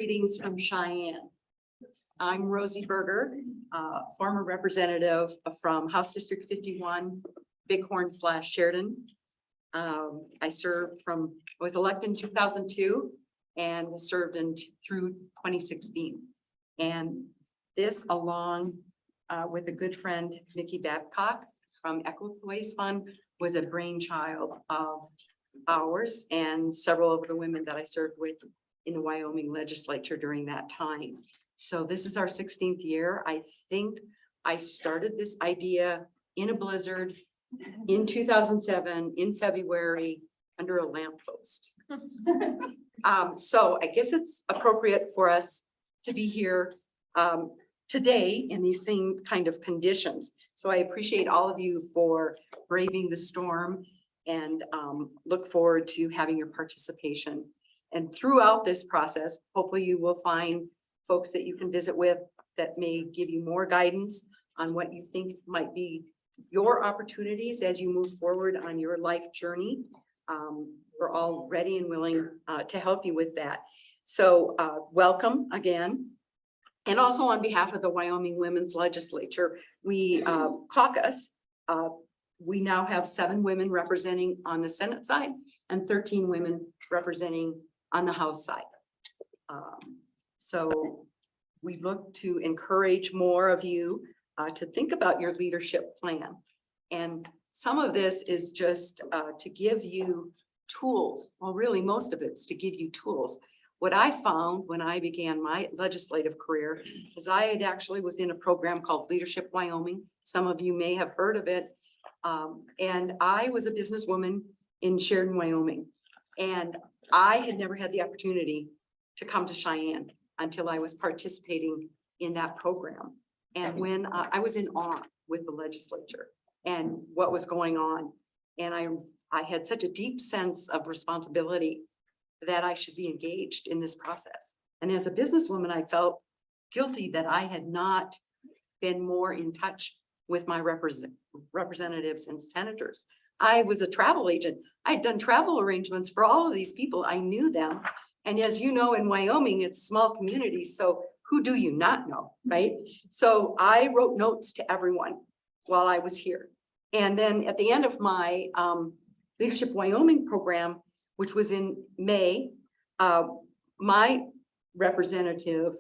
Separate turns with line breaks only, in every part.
Greetings from Cheyenne. I'm Rosie Berger, former representative from House District 51, Bighorn / Sheridan. I was elected in 2002 and served through 2016. And this, along with a good friend, Nikki Babcock from Equipoise Fund, was a brainchild of ours and several of the women that I served with in the Wyoming legislature during that time. So this is our 16th year. I think I started this idea in a blizzard in 2007 in February under a lamppost. So I guess it's appropriate for us to be here today in these same kind of conditions. So I appreciate all of you for braving the storm and look forward to having your participation. And throughout this process, hopefully you will find folks that you can visit with that may give you more guidance on what you think might be your opportunities as you move forward on your life journey. We're all ready and willing to help you with that. So welcome again. And also on behalf of the Wyoming Women's Legislature, we caucus. We now have 7 women representing on the Senate side and 13 women representing on the House side. So we look to encourage more of you to think about your leadership plan. And some of this is just to give you tools. Well, really, most of it's to give you tools. What I found when I began my legislative career is I had actually was in a program called Leadership Wyoming. Some of you may have heard of it. And I was a businesswoman in Sheridan, Wyoming. And I had never had the opportunity to come to Cheyenne until I was participating in that program. And when I was in awe with the legislature and what was going on. And I had such a deep sense of responsibility that I should be engaged in this process. And as a businesswoman, I felt guilty that I had not been more in touch with my representatives and senators. I was a travel agent. I'd done travel arrangements for all of these people. I knew them. And as you know, in Wyoming, it's small communities. So who do you not know, right? So I wrote notes to everyone while I was here. And then at the end of my Leadership Wyoming program, which was in May, my representative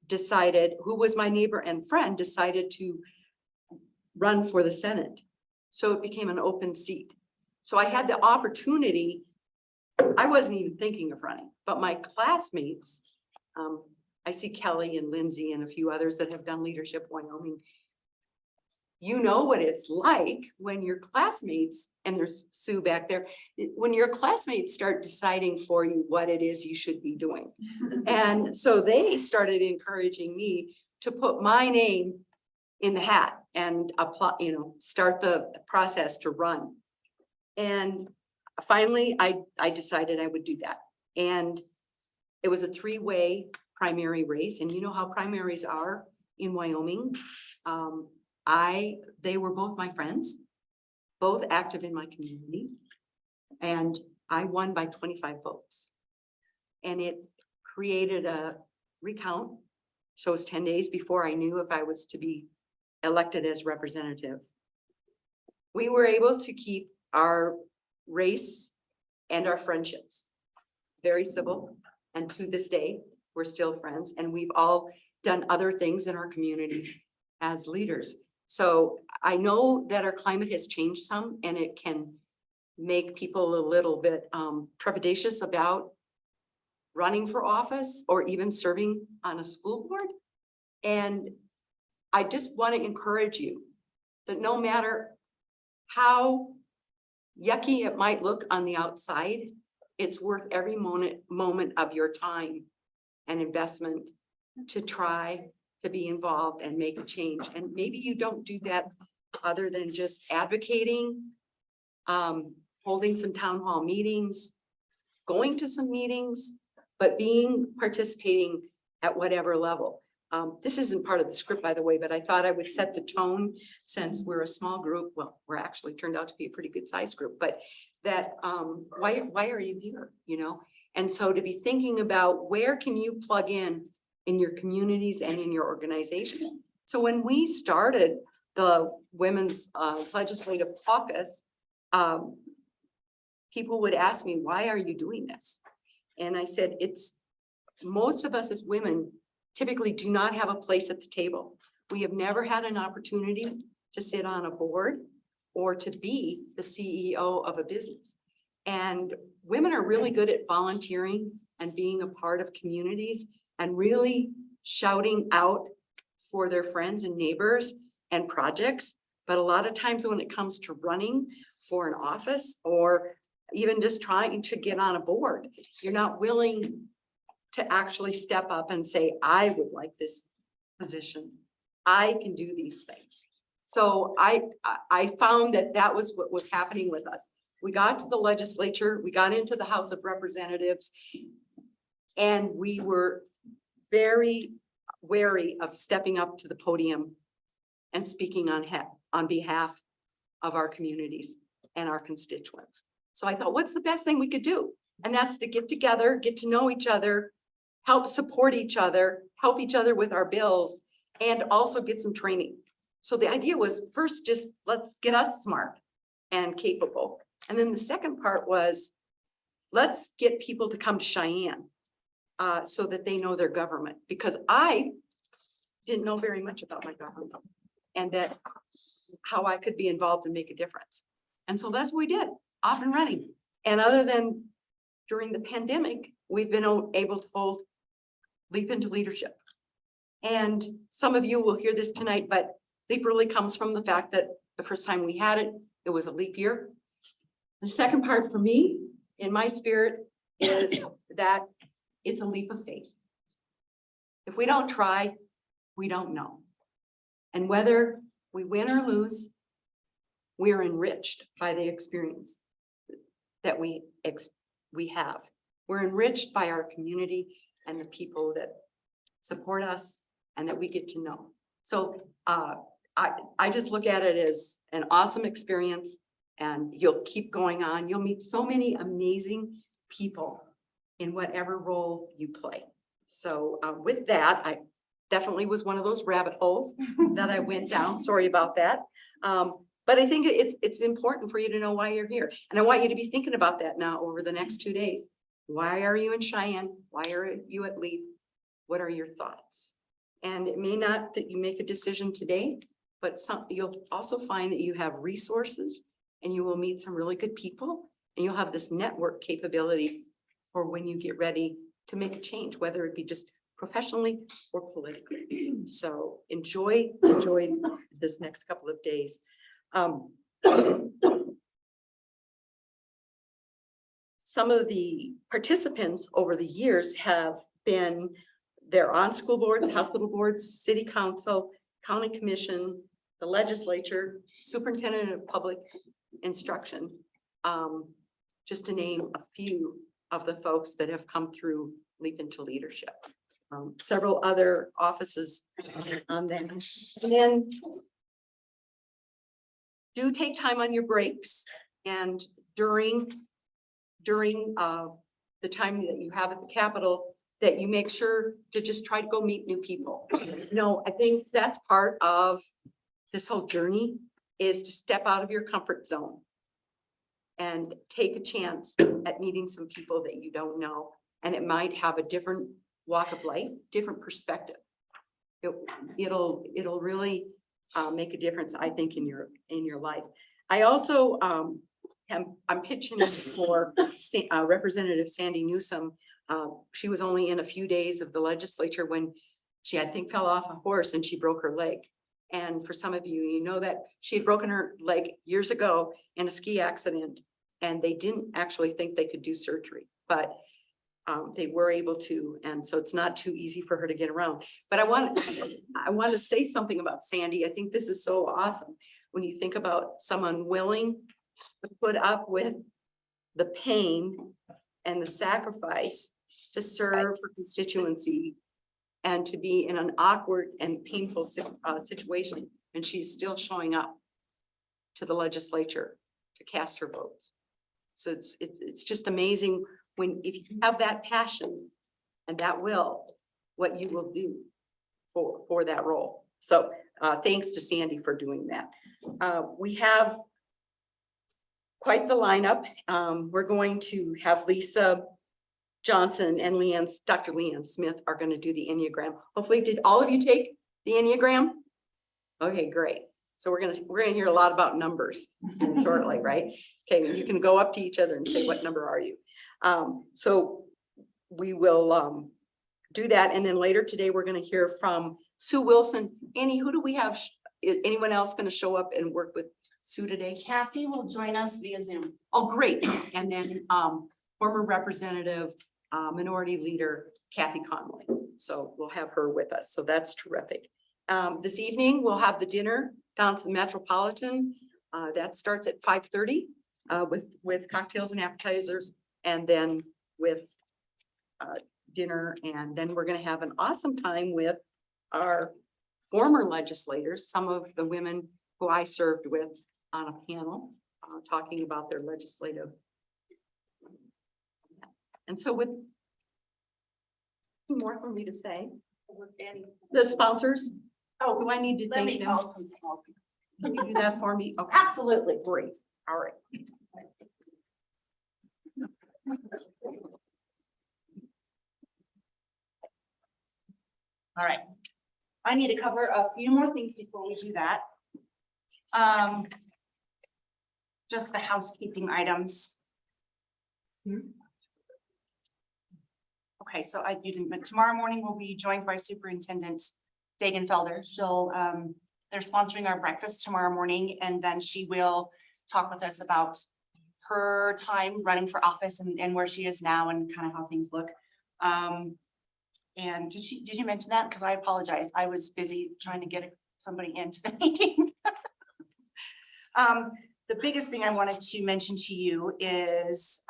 decided, who was my neighbor and friend, decided to run for the Senate. So it became an open seat. So I had the opportunity. I wasn't even thinking of running, but my classmates, I see Kelly and Lindsay and a few others that have done Leadership Wyoming. You know what it's like when your classmates, and there's Sue back there, when your classmates start deciding for you what it is you should be doing. And so they started encouraging me to put my name in the hat and apply, start the process to run. And finally, I decided I would do that. And it was a 3-way primary race. And you know how primaries are in Wyoming. They were both my friends, both active in my community. And I won by 25 votes. And it created a recount. So it was 10 days before I knew if I was to be elected as representative. We were able to keep our race and our friendships very civil. And to this day, we're still friends. And we've all done other things in our communities as leaders. So I know that our climate has changed some, and it can make people a little bit trepidatious about running for office or even serving on a school board. And I just want to encourage you that no matter how yucky it might look on the outside, it's worth every moment of your time and investment to try to be involved and make a change. And maybe you don't do that other than just advocating, holding some town hall meetings, going to some meetings, but participating at whatever level. This isn't part of the script, by the way, but I thought I would set the tone since we're a small group. Well, we're actually turned out to be a pretty good sized group, but that why are you here? And so to be thinking about where can you plug in your communities and in your organization. So when we started the Women's Legislative Caucus, people would ask me, why are you doing this? And I said, it's most of us as women typically do not have a place at the table. We have never had an opportunity to sit on a board or to be the CEO of a business. And women are really good at volunteering and being a part of communities and really shouting out for their friends and neighbors and projects. But a lot of times when it comes to running for an office or even just trying to get on a board, you're not willing to actually step up and say, I would like this position. I can do these things. So I found that that was what was happening with us. We got to the legislature, we got into the House of Representatives, and we were very wary of stepping up to the podium and speaking on behalf of our communities and our constituents. So I thought, what's the best thing we could do? And that's to get together, get to know each other, help support each other, help each other with our bills, and also get some training. So the idea was first, just let's get us smart and capable. And then the second part was, let's get people to come to Cheyenne so that they know their government, because I didn't know very much about my government and that how I could be involved and make a difference. And so that's what we did, off and running. And other than during the pandemic, we've been able to hold Leap into Leadership. And some of you will hear this tonight, but Leap really comes from the fact that the first time we had it, it was a leap year. The second part for me, in my spirit, is that it's a leap of faith. If we don't try, we don't know. And whether we win or lose, we are enriched by the experience that we have. We're enriched by our community and the people that support us and that we get to know. So I just look at it as an awesome experience, and you'll keep going on. You'll meet so many amazing people in whatever role you play. So with that, I definitely was one of those rabbit holes that I went down. Sorry about that. But I think it's important for you to know why you're here. And I want you to be thinking about that now over the next 2 days. Why are you in Cheyenne? Why are you at LEAP? What are your thoughts? And it may not that you make a decision today, but you'll also find that you have resources and you will meet some really good people, and you'll have this network capability for when you get ready to make a change, whether it be just professionally or politically. So enjoy this next couple of days. Some of the participants over the years have been, they're on school boards, hospital boards, city council, county commission, the legislature, superintendent of public instruction, just to name a few of the folks that have come through Leap into Leadership. Several other offices on them. And then do take time on your breaks, and during the time that you have at the Capitol, that you make sure to just try to go meet new people. No, I think that's part of this whole journey, is to step out of your comfort zone and take a chance at meeting some people that you don't know. And it might have a different walk of life, different perspective. It'll really make a difference, I think, in your life. I also I'm pitching for Representative Sandy Newsom. She was only in a few days of the legislature when she, I think, fell off a horse and she broke her leg. And for some of you, you know that she had broken her leg years ago in a ski accident, and they didn't actually think they could do surgery, but they were able to. And so it's not too easy for her to get around. But I want to say something about Sandy. I think this is so awesome when you think about someone willing to put up with the pain and the sacrifice to serve her constituency and to be in an awkward and painful situation. And she's still showing up to the legislature to cast her votes. So it's just amazing if you have that passion and that will, what you will do for that role. So thanks to Sandy for doing that. We have quite the lineup. We're going to have Lisa Johnson and Dr. Leanne Smith are going to do the Enneagram. Hopefully, did all of you take the Enneagram? Okay, great. So we're gonna hear a lot about numbers shortly, right? Okay, you can go up to each other and say, what number are you? So we will do that. And then later today, we're going to hear from Sue Wilson. Annie, who do we have? Is anyone else going to show up and work with Sue today?
Kathy will join us via Zoom.
Oh, great. And then former representative, minority leader, Kathy Conley. So we'll have her with us. So that's terrific. This evening, we'll have the dinner down to the Metropolitan. That starts at 5:30 with cocktails and appetizers, and then with dinner. And then we're going to have an awesome time with our former legislators, some of the women who I served with on a panel talking about their legislative. And so with more for me to say, the sponsors. Oh, do I need to
Let me
thank them?
call them.
Can you do that for me? Okay,
Absolutely.
great. All right.
All right. I need to cover a few more things before we do that. Just the housekeeping items. Okay, so you didn't, but tomorrow morning we'll be joined by Superintendent Dagenfelder. They're sponsoring our breakfast tomorrow morning, and then she will talk with us about her time running for office and where she is now and kind of how things look. And did you mention that? Because I apologize. I was busy trying to get somebody into the meeting. The biggest thing I wanted to mention to you is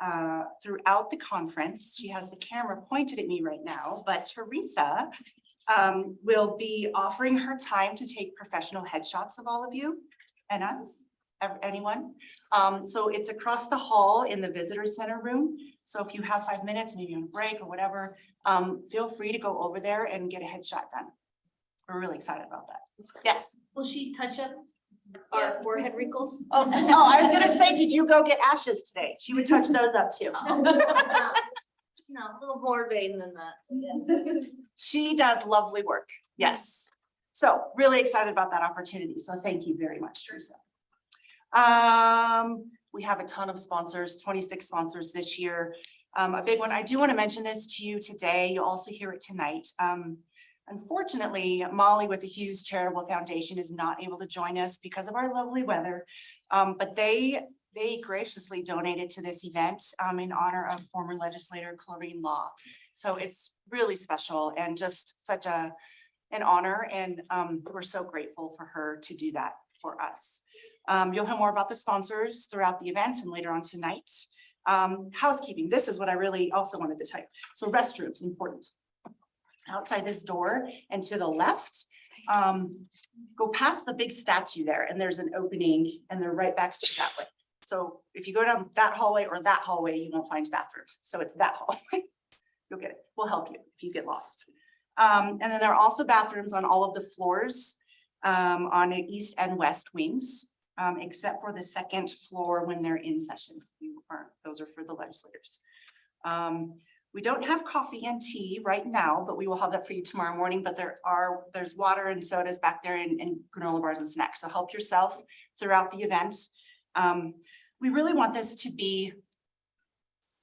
throughout the conference, she has the camera pointed at me right now, but Teresa will be offering her time to take professional headshots of all of you and us, anyone. So it's across the hall in the visitor center room. So if you have 5 minutes, maybe on a break or whatever, feel free to go over there and get a headshot done. We're really excited about that. Yes.
Will she touch up our forehead wrinkles?
Oh, no, I was gonna say, did you go get ashes today? She would touch those up too.
No, a little more vain than that.
She does lovely work. Yes. So really excited about that opportunity. So thank you very much, Teresa. We have a ton of sponsors, 26 sponsors this year. A big one. I do want to mention this to you today. You'll also hear it tonight. Unfortunately, Molly with the Hughes Charitable Foundation is not able to join us because of our lovely weather. But they graciously donated to this event in honor of former legislator Clarine Law. So it's really special and just such an honor. And we're so grateful for her to do that for us. You'll hear more about the sponsors throughout the event and later on tonight. Housekeeping, this is what I really also wanted to tell you. So restrooms, important. Outside this door and to the left, go past the big statue there and there's an opening and they're right back that way. So if you go down that hallway or that hallway, you won't find bathrooms. So it's that hallway. You'll get it. We'll help you if you get lost. And then there are also bathrooms on all of the floors on the east and west wings, except for the second floor when they're in session. Those are for the legislators. We don't have coffee and tea right now, but we will have that for you tomorrow morning. But there's water and sodas back there and granola bars and snacks. So help yourself throughout the event. We really want this to be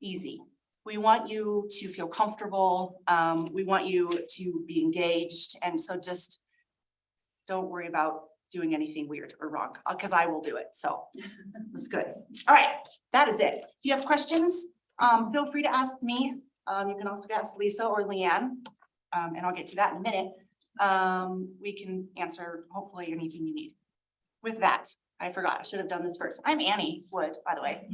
easy. We want you to feel comfortable. We want you to be engaged. And so just don't worry about doing anything weird or wrong because I will do it. So it's good. All right, that is it. If you have questions, feel free to ask me. You can also ask Lisa or Leanne, and I'll get to that in a minute. We can answer hopefully anything you need. With that, I forgot, I should have done this first. I'm Annie Wood, by the way.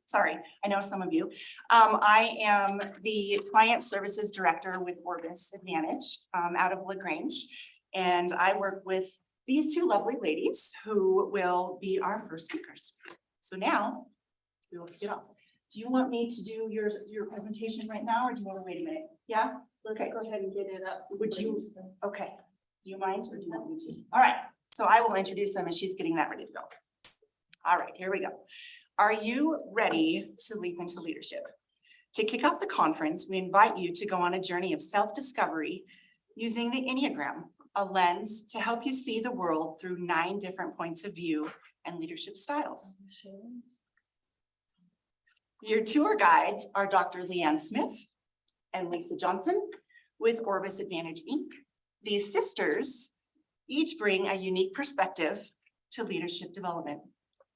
Sorry, I know some of you. I am the Client Services Director with Orbis Advantage out of LaGrange. And I work with these two lovely ladies who will be our first speakers. So now we will kick it off. Do you want me to do your presentation right now, or do you want to wait a minute? Yeah? Okay.
Go ahead and get it up.
Would you, okay, do you mind or do you want me to? All right, so I will introduce them as she's getting that ready to go. All right, here we go. Are you ready to leap into leadership? To kick off the conference, we invite you to go on a journey of self-discovery using the Enneagram, a lens to help you see the world through 9 different points of view and leadership styles. Your tour guides are Dr. Leanne Smith and Lisa Johnson with Orbis Advantage, Inc. These sisters each bring a unique perspective to leadership development.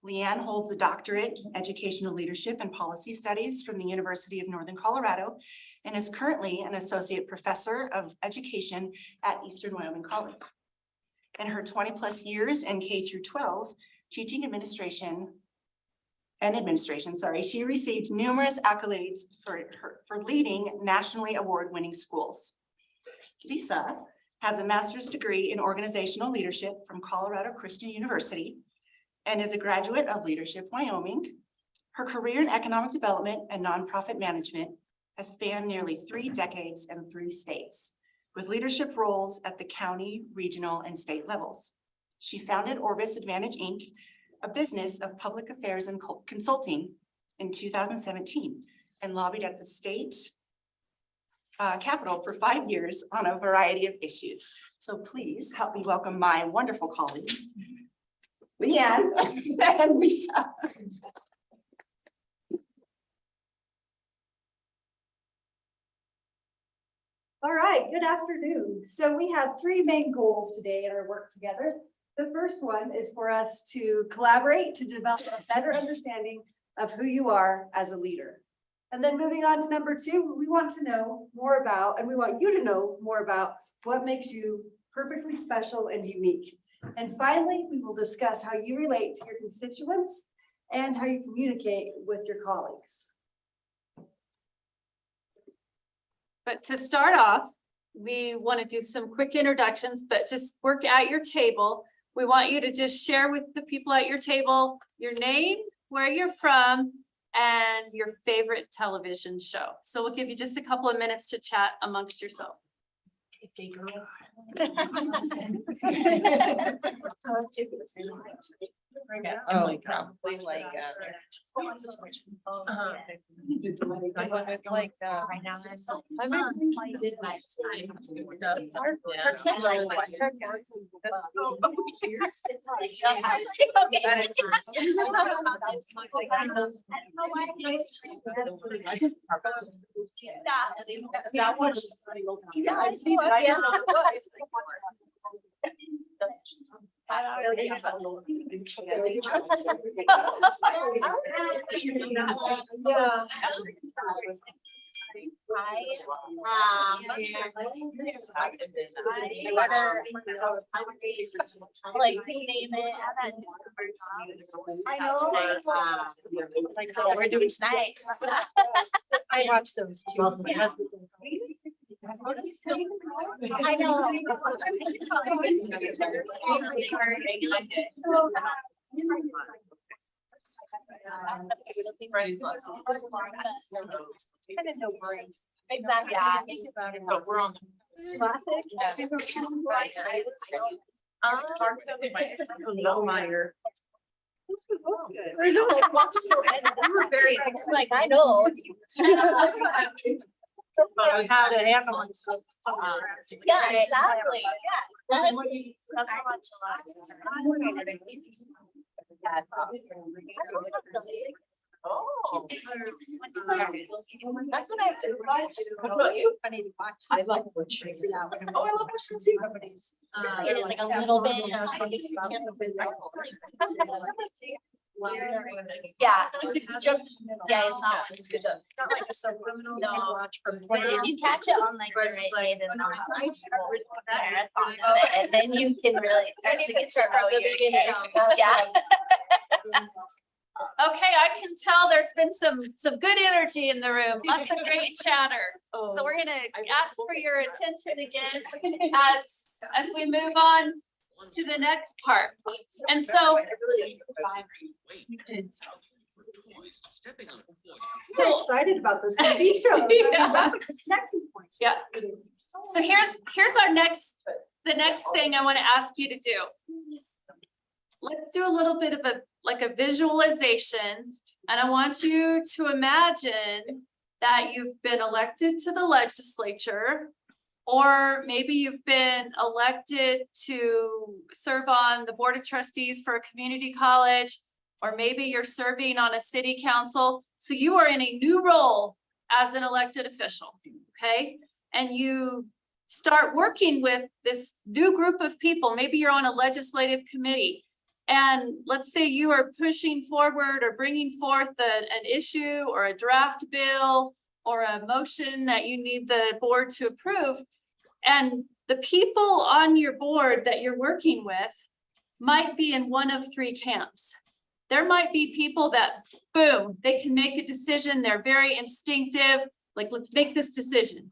Leanne holds a doctorate in educational leadership and policy studies from the University of Northern Colorado and is currently an associate professor of education at Eastern Wyoming College. In her 20+ years in K through 12 teaching administration, she received numerous accolades for leading nationally award-winning schools. Lisa has a master's degree in organizational leadership from Colorado Christian University and is a graduate of Leadership Wyoming. Her career in economic development and nonprofit management has spanned nearly 3 decades and 3 states, with leadership roles at the county, regional, and state levels. She founded Orbis Advantage, Inc., a business of public affairs and consulting in 2017, and lobbied at the state Capitol for 5 years on a variety of issues. So please help me welcome my wonderful colleagues, Leanne and Lisa.
All right, good afternoon. So we have 3 main goals today in our work together. The first one is for us to collaborate to develop a better understanding of who you are as a leader. And then moving on to number 2, we want to know more about, and we want you to know more about what makes you perfectly special and unique. And finally, we will discuss how you relate to your constituents and how you communicate with your colleagues.
But to start off, we want to do some quick introductions, but just work at your table. We want you to just share with the people at your table your name, where you're from, and your favorite television show. So we'll give you just a couple of minutes to chat amongst yourself.
Oh, probably like, like, right now.
Yeah, I see that. Yeah.
Like, name it. I know. Like, what we're doing tonight.
I watch those too.
Yeah. I know. Kind of no worries. Exactly. Yeah.
But we're on.
Classic.
Meyer.
I know.
We're very, like, I know.
How to handle himself.
Yeah, exactly. Yeah. That's how much
Oh.
That's what I do.
What about you? I love butcher. Oh, I love butcher too.
It is like a little bit. Yeah. Yeah, it's not.
It's not like a subliminal
No.
watch from.
But if you catch it on like the right day, then marathon of it, and then you can really start to get to know your kid. Yeah.
Okay, I can tell there's been some good energy in the room, lots of great chatter. So we're gonna ask for your attention again as we move on to the next part. And so
So excited about those TV shows. I mean,
Yeah.
that's a connecting point.
Yeah. So here's our the next thing I want to ask you to do. Let's do a little bit of a visualization, and I want you to imagine that you've been elected to the legislature, or maybe you've been elected to serve on the board of trustees for a community college, or maybe you're serving on a city council. So you are in a new role as an elected official, okay? And you start working with this new group of people. Maybe you're on a legislative committee. And let's say you are pushing forward or bringing forth an issue or a draft bill or a motion that you need the board to approve. And the people on your board that you're working with might be in one of three camps. There might be people that, boom, they can make a decision. They're very instinctive, like, let's make this decision.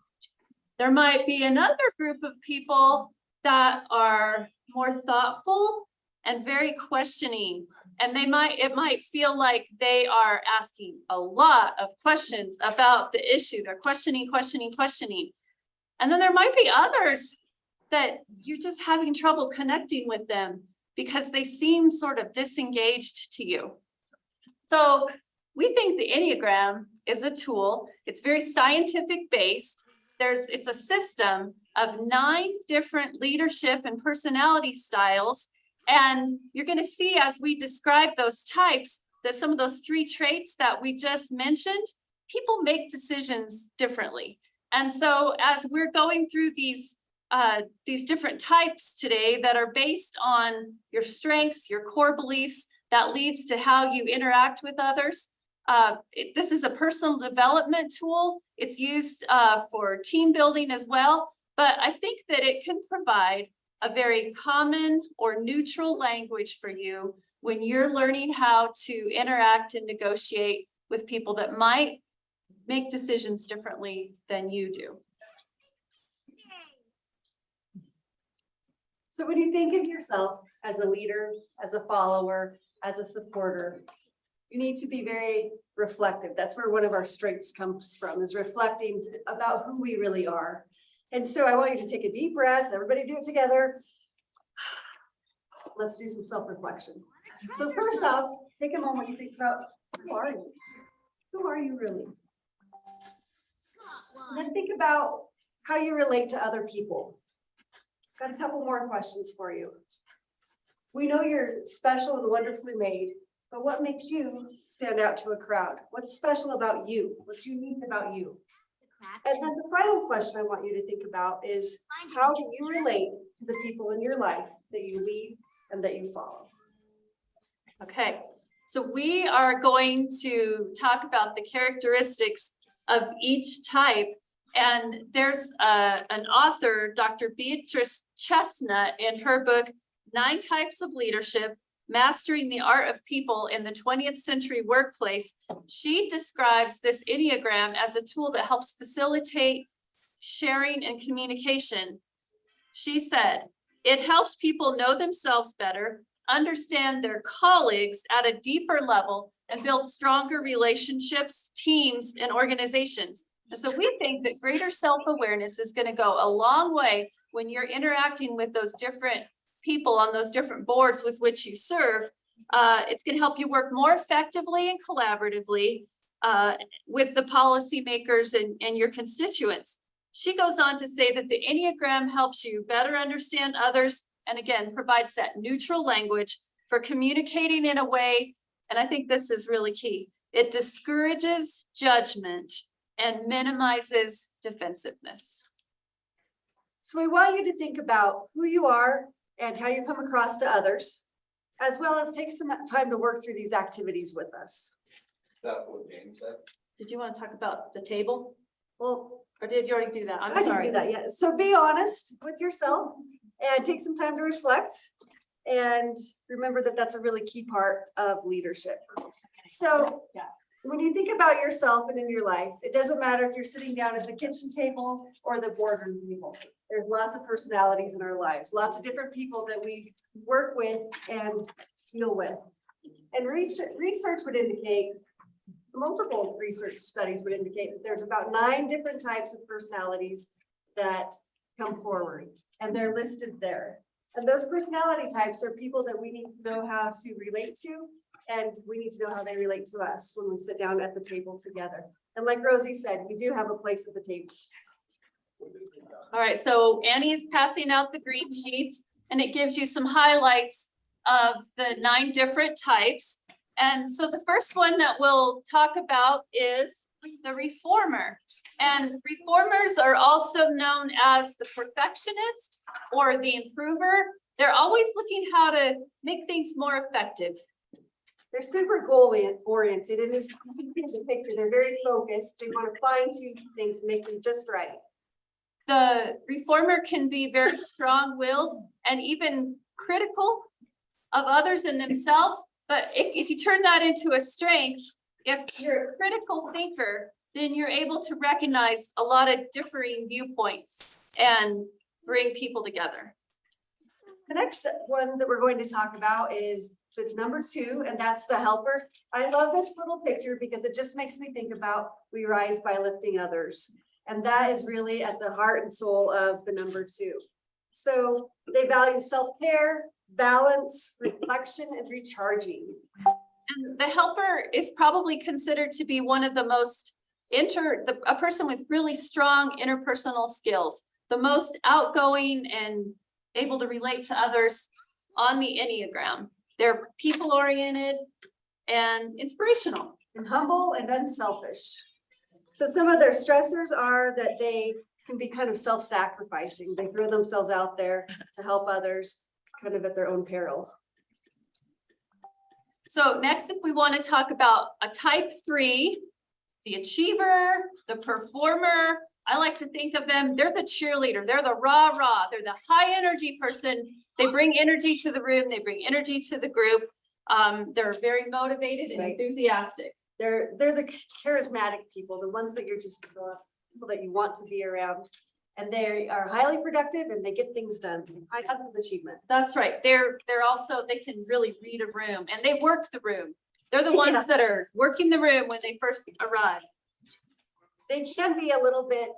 There might be another group of people that are more thoughtful and very questioning. And it might feel like they are asking a lot of questions about the issue. They're questioning. And then there might be others that you're just having trouble connecting with them because they seem sort of disengaged to you. So we think the Enneagram is a tool. It's very scientific based. It's a system of 9 different leadership and personality styles. And you're going to see as we describe those types that some of those 3 traits that we just mentioned, people make decisions differently. And so as we're going through these different types today that are based on your strengths, your core beliefs, that leads to how you interact with others. This is a personal development tool. It's used for team building as well, but I think that it can provide a very common or neutral language for you when you're learning how to interact and negotiate with people that might make decisions differently than you do.
So when you think of yourself as a leader, as a follower, as a supporter, you need to be very reflective. That's where one of our strengths comes from, is reflecting about who we really are. And so I want you to take a deep breath. Everybody do it together. Let's do some self-reflection. So first off, take a moment to think about, who are you? Who are you really? And then think about how you relate to other people. Got a couple more questions for you. We know you're special and wonderfully made, but what makes you stand out to a crowd? What's special about you? What's unique about you? And then the final question I want you to think about is, how do you relate to the people in your life that you lead and that you follow?
Okay, so we are going to talk about the characteristics of each type. And there's an author, Dr. Beatrice Chestnut, in her book, 9 Types of Leadership, Mastering the Art of People in the 20th Century Workplace. She describes this Enneagram as a tool that helps facilitate sharing and communication. She said, it helps people know themselves better, understand their colleagues at a deeper level, and build stronger relationships, teams, and organizations. And so we think that greater self-awareness is going to go a long way when you're interacting with those different people on those different boards with which you serve. It's going to help you work more effectively and collaboratively with the policymakers and your constituents. She goes on to say that the Enneagram helps you better understand others, and again, provides that neutral language for communicating in a way, and I think this is really key. It discourages judgment and minimizes defensiveness.
So we want you to think about who you are and how you come across to others, as well as take some time to work through these activities with us.
That's what James said.
Did you want to talk about the table?
Well,
Or did you already do that? I'm
I can
sorry.
do that, yeah. So be honest with yourself and take some time to reflect. And remember that that's a really key part of leadership. So
Yeah.
when you think about yourself and in your life, it doesn't matter if you're sitting down at the kitchen table or the boardroom table. There's lots of personalities in our lives, lots of different people that we work with and deal with. And research would indicate multiple research studies would indicate that there's about 9 different types of personalities that come forward, and they're listed there. And those personality types are people that we need to know how to relate to, and we need to know how they relate to us when we sit down at the table together. And like Rosie said, we do have a place at the table.
All right, so Annie is passing out the green sheets and it gives you some highlights of the 9 different types. And so the first one that we'll talk about is the reformer. And reformers are also known as the perfectionist or the improver. They're always looking how to make things more effective.
They're super goal oriented, and as you can see in the picture, they're very focused. They want to fine tune things, and make them just right.
The reformer can be very strong-willed and even critical of others and themselves. But if you turn that into a strength, if you're a critical thinker, then you're able to recognize a lot of differing viewpoints and bring people together.
The next one that we're going to talk about is the number 2, and that's the helper. I love this little picture because it just makes me think about we rise by lifting others. And that is really at the heart and soul of the number 2. So they value self-care, balance, reflection, and recharging.
And the helper is probably considered to be one of the most a person with really strong interpersonal skills, the most outgoing and able to relate to others on the Enneagram. They're people oriented and inspirational.
And humble and unselfish. So some of their stressors are that they can be kind of self-sacrificing. They throw themselves out there to help others, kind of at their own peril.
So next, if we want to talk about a type 3, the achiever, the performer, I like to think of them, they're the cheerleader, they're the rah-rah, they're the high energy person. They bring energy to the room, they bring energy to the group. They're very motivated and enthusiastic.
They're the charismatic people, the ones that you're just people that you want to be around. And they are highly productive and they get things done. High sense of achievement.
That's right. They're also, they can really read a room and they work the room. They're the ones
Yeah.
that are working the room when they first arrive.
They can be a little bit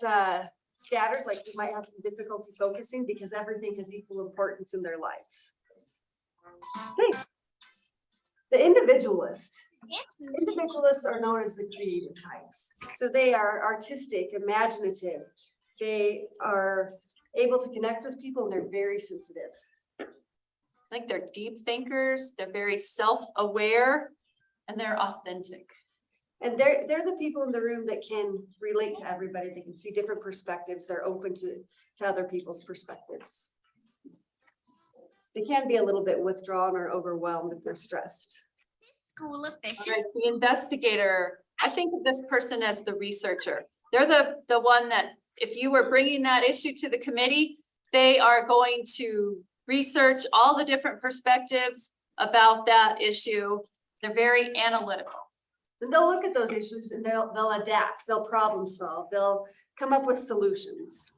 scattered, like you might have some difficulty focusing because everything has equal importance in their lives. Okay. The individualist. Individualists are known as the creative types. So they are artistic, imaginative. They are able to connect with people and they're very sensitive.
I think they're deep thinkers. They're very self-aware and they're authentic.
And they're the people in the room that can relate to everybody. They can see different perspectives. They're open to other people's perspectives. They can be a little bit withdrawn or overwhelmed if they're stressed.
School of
All
Fishes.
right, the investigator, I think of this person as the researcher. They're the one that if you were bringing that issue to the committee, they are going to research all the different perspectives about that issue. They're very analytical.
And they'll look at those issues and they'll adapt, they'll problem solve, they'll come up with solutions.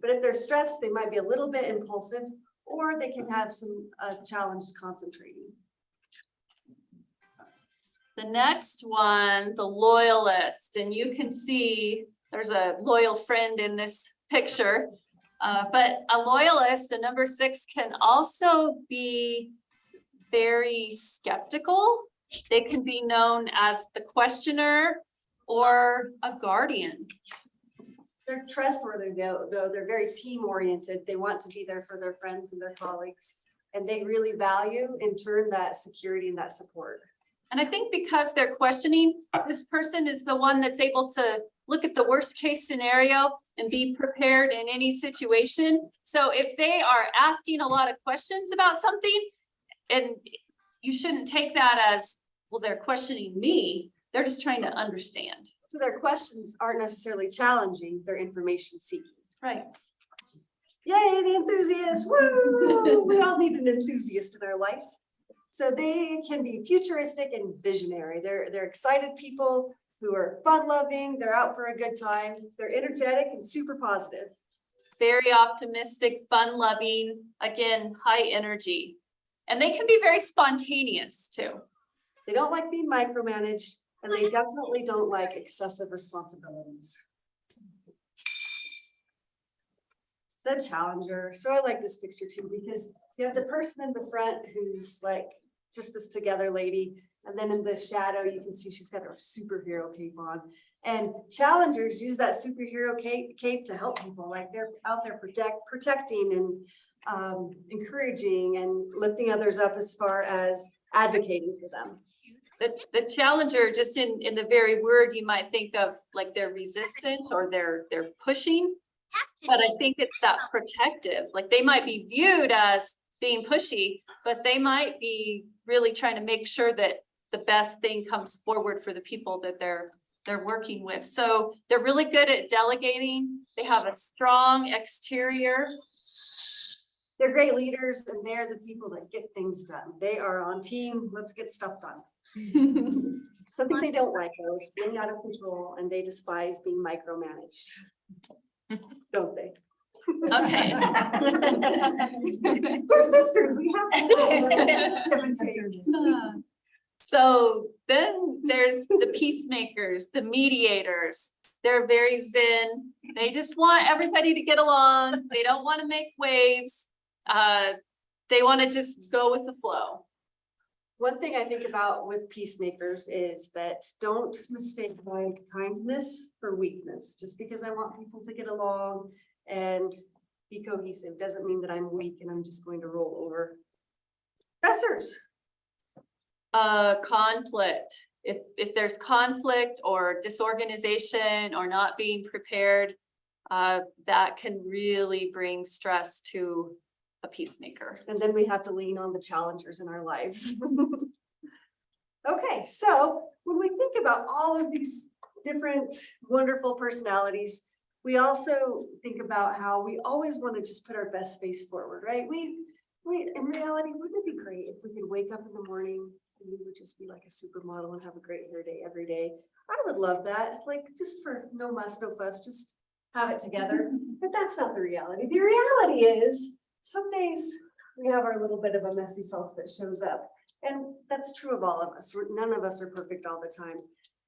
But if they're stressed, they might be a little bit impulsive, or they can have some challenge concentrating.
The next one, the loyalist, and you can see there's a loyal friend in this picture. But a loyalist, a number 6, can also be very skeptical. They can be known as the questioner or a guardian.
They're trustworthy though, they're very team oriented. They want to be there for their friends and their colleagues. And they really value in turn that security and that support.
And I think because they're questioning, this person is the one that's able to look at the worst case scenario and be prepared in any situation. So if they are asking a lot of questions about something, and you shouldn't take that as, well, they're questioning me, they're just trying to understand.
So their questions aren't necessarily challenging, they're information seeking.
Right.
Yay, the enthusiast, woo! We all need an enthusiast in our life. So they can be futuristic and visionary. They're excited people who are fun-loving, they're out for a good time, they're energetic and super positive.
Very optimistic, fun-loving, again, high energy. And they can be very spontaneous too.
They don't like being micromanaged, And they definitely don't like excessive responsibilities. The challenger. So I like this picture too, because you have the person in the front who's like just this together lady. And then in the shadow, you can see she's got her superhero cape on. And challengers use that superhero cape to help people, like they're out there protecting and encouraging and lifting others up as far as advocating for them.
The challenger, just in the very word, you might think of like they're resistant or they're pushing. But I think it's that protective, like they might be viewed as being pushy, but they might be really trying to make sure that the best thing comes forward for the people that they're working with. So they're really good at delegating. They have a strong exterior.
They're great leaders and they're the people that get things done. They are on team, let's get stuff done. Something they don't like though is being out of control and they despise being micromanaged. Don't they?
Okay.
We're sisters, we have to give and take.
So then there's the peacemakers, the mediators. They're very zen. They just want everybody to get along. They don't want to make waves. They want to just go with the flow.
One thing I think about with peacemakers is that don't mistake my kindness for weakness. Just because I want people to get along and be cohesive doesn't mean that I'm weak and I'm just going to roll over. Stressors.
Conflict. If there's conflict or disorganization or not being prepared, that can really bring stress to a peacemaker.
And then we have to lean on the challengers in our lives. Okay, so when we think about all of these different wonderful personalities, we also think about how we always want to just put our best face forward, right? We in reality, wouldn't it be great if we could wake up in the morning and we would just be like a supermodel and have a great hair day every day? I would love that, like just for no muss, no fuss, just have it together. But that's not the reality. The reality is some days we have our little bit of a messy self that shows up. And that's true of all of us. None of us are perfect all the time.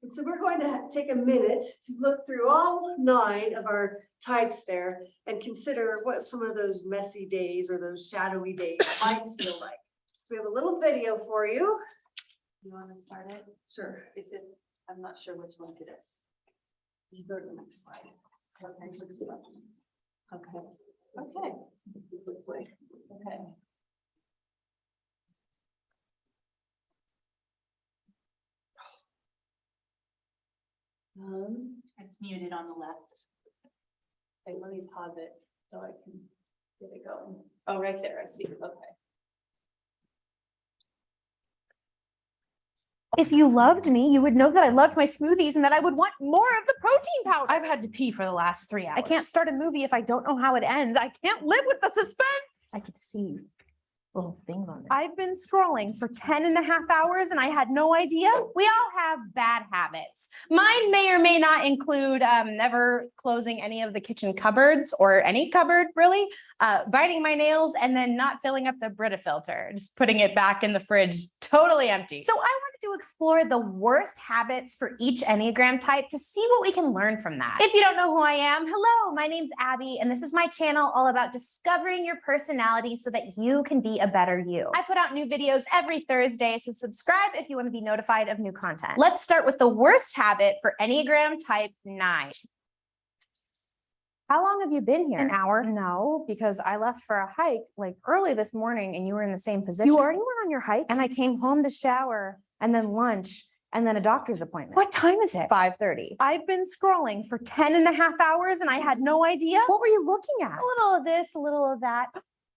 And so we're going to take a minute to look through all 9 of our types there and consider what some of those messy days or those shadowy days might feel like. So we have a little video for you.
You want to start it?
Sure.
Is it? I'm not sure which link it is.
You go to the next slide.
Okay.
Okay.
Okay.
Okay.
Okay.
It's muted on the left.
Okay, let me pause it so I can get it going. Oh, right there, I see, okay.
If you loved me, you would know that I loved my smoothies and that I would want more of the protein powder. I've had to pee for the last 3 hours. I can't start a movie if I don't know how it ends. I can't live with the suspense. I could see little things on there. I've been scrolling for 10.5 hours and I had no idea. We all have bad habits. Mine may or may not include never closing any of the kitchen cupboards or any cupboard really, biting my nails and then not filling up the Brita filter, just putting it back in the fridge totally empty. So I wanted to explore the worst habits for each Enneagram type to see what we can learn from that. If you don't know who I am, hello, my name's Abby, and this is my channel all about discovering your personality so that you can be a better you. I put out new videos every Thursday, so subscribe if you want to be notified of new content. Let's start with the worst habit for Enneagram type 9. How long have you been here? An hour? No, because I left for a hike like early this morning and you were in the same position. You already went on your hike? And I came home to shower and then lunch and then a doctor's appointment. What time is it? 5:30. I've been scrolling for 10.5 hours and I had no idea. What were you looking at? A little of this, a little of that.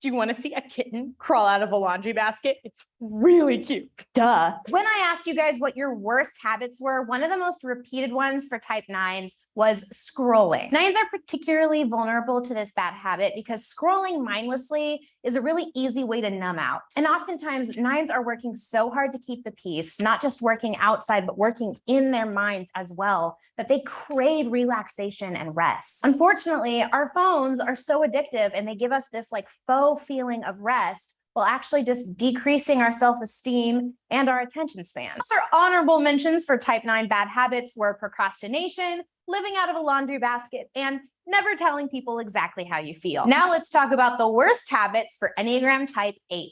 Do you want to see a kitten crawl out of a laundry basket? It's really cute. Duh. When I asked you guys what your worst habits were, one of the most repeated ones for type 9s was scrolling. 9s are particularly vulnerable to this bad habit because scrolling mindlessly is a really easy way to numb out. And oftentimes 9s are working so hard to keep the peace, not just working outside, but working in their minds as well, that they crave relaxation and rest. Unfortunately, our phones are so addictive and they give us this like faux feeling of rest while actually just decreasing our self-esteem and our attention spans. Other honorable mentions for type 9 bad habits were procrastination, living out of a laundry basket, and never telling people exactly how you feel. Now let's talk about the worst habits for Enneagram type 8.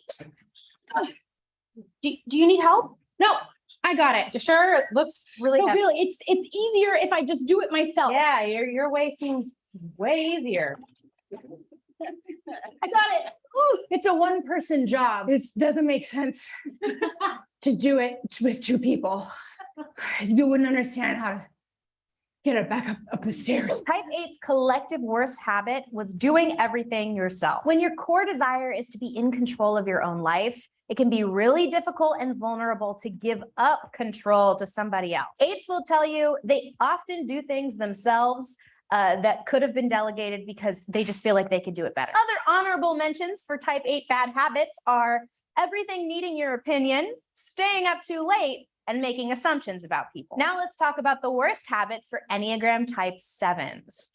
Do you need help? No, I got it. You sure? It looks really heavy.
Really, it's easier if I just do it myself.
Yeah, your way seems way easier.
I got it. Ooh, it's a one-person job. It doesn't make sense to do it with two people. You wouldn't understand how to get it back up the stairs.
Type 8's collective worst habit was doing everything yourself. When your core desire is to be in control of your own life, it can be really difficult and vulnerable to give up control to somebody else. 8s will tell you they often do things themselves that could have been delegated because they just feel like they could do it better. Other honorable mentions for type 8 bad habits are everything needing your opinion, staying up too late, and making assumptions about people. Now let's talk about the worst habits for Enneagram type 7s.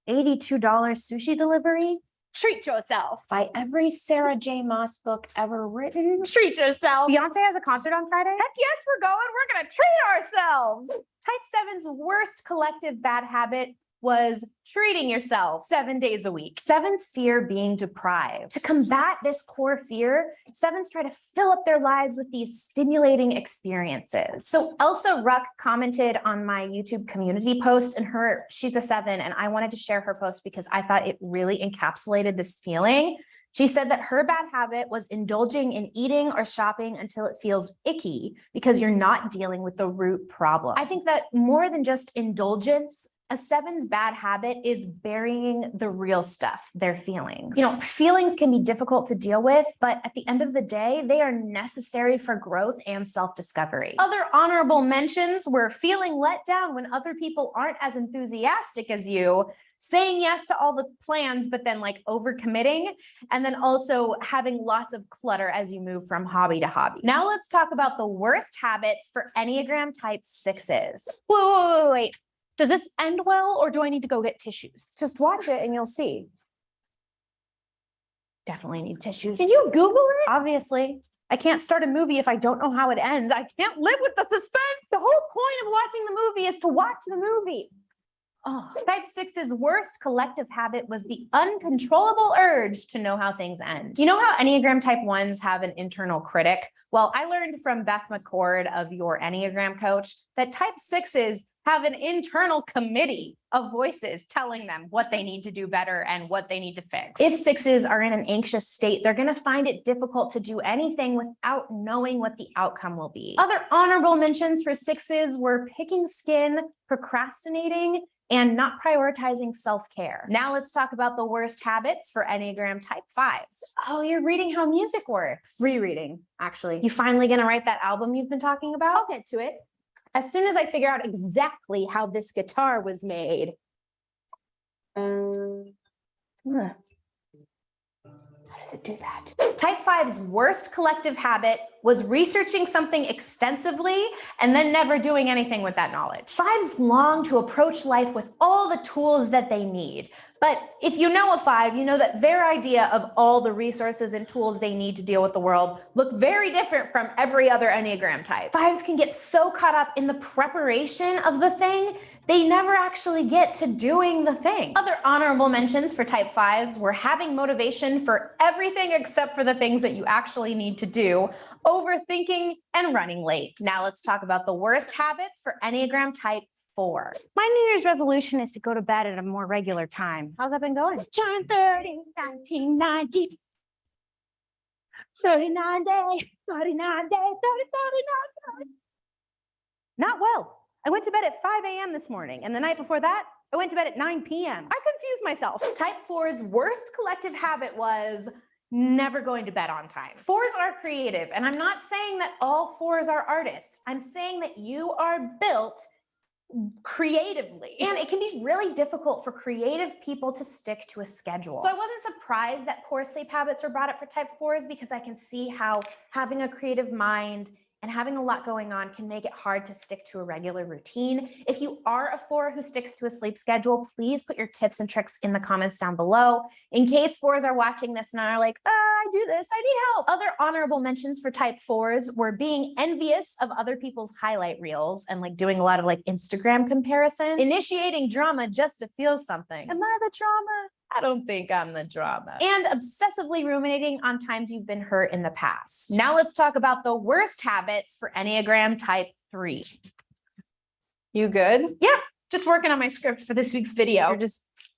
$82 sushi delivery? Treat yourself. Buy every Sarah J. Maas book ever written. Treat yourself. Beyonce has a concert on Friday? Heck yes, we're going. We're gonna treat ourselves. Type 7's worst collective bad habit was treating yourself 7 days a week. 7s fear being deprived. To combat this core fear, 7s try to fill up their lives with these stimulating experiences. So Elsa Ruck commented on my YouTube community post, and she's a 7, and I wanted to share her post because I thought it really encapsulated this feeling. She said that her bad habit was indulging in eating or shopping until it feels icky because you're not dealing with the root problem. I think that more than just indulgence, a 7's bad habit is burying the real stuff, their feelings. You know, feelings can be difficult to deal with, but at the end of the day, they are necessary for growth and self-discovery. Other honorable mentions were feeling let down when other people aren't as enthusiastic as you, saying yes to all the plans, but then like overcommitting, and then also having lots of clutter as you move from hobby to hobby. Now let's talk about the worst habits for Enneagram type 6s. Wait. Does this end well, or do I need to go get tissues? Just watch it and you'll see. Definitely need tissues.
Did you Google it?
Obviously. I can't start a movie if I don't know how it ends. I can't live with the suspense. The whole point of watching the movie is to watch the movie. Oh. Type 6's worst collective habit was the uncontrollable urge to know how things end. You know how Enneagram type 1s have an internal critic? Well, I learned from Beth McCord of Your Enneagram Coach that type 6s have an internal committee of voices telling them what they need to do better and what they need to fix. If 6s are in an anxious state, they're going to find it difficult to do anything without knowing what the outcome will be. Other honorable mentions for 6s were picking skin, procrastinating, and not prioritizing self-care. Now let's talk about the worst habits for Enneagram type 5s. Oh, you're reading how music works. Rereading, actually. You finally gonna write that album you've been talking about? I'll get to it. As soon as I figure out exactly how this guitar was made. How does it do that? Type 5's worst collective habit was researching something extensively and then never doing anything with that knowledge. 5s long to approach life with all the tools that they need. But if you know a 5, you know that their idea of all the resources and tools they need to deal with the world look very different from every other Enneagram type. 5s can get so caught up in the preparation of the thing, they never actually get to doing the thing. Other honorable mentions for type 5s were having motivation for everything except for the things that you actually need to do, overthinking, and running late. Now let's talk about the worst habits for Enneagram type 4. My New Year's resolution is to go to bed at a more regular time. How's that been going? John 30, 1990. 39 days, 39 days, 39. Not well. I went to bed at 5 a.m. this morning, and the night before that, I went to bed at 9 p.m. I confused myself. Type 4's worst collective habit was never going to bed on time. 4s are creative, and I'm not saying that all 4s are artists. I'm saying that you are built creatively. And it can be really difficult for creative people to stick to a schedule. So I wasn't surprised that poor sleep habits were brought up for type 4s because I can see how having a creative mind and having a lot going on can make it hard to stick to a regular routine. If you are a 4 who sticks to a sleep schedule, please put your tips and tricks in the comments down below. In case 4s are watching this and are like, I do this. I need help. Other honorable mentions for type 4s were being envious of other people's highlight reels and like doing a lot of like Instagram comparison, initiating drama just to feel something. Am I the drama? I don't think I'm the drama. And obsessively ruminating on times you've been hurt in the past. Now let's talk about the worst habits for Enneagram type 3. You good? Yeah, just working on my script for this week's video.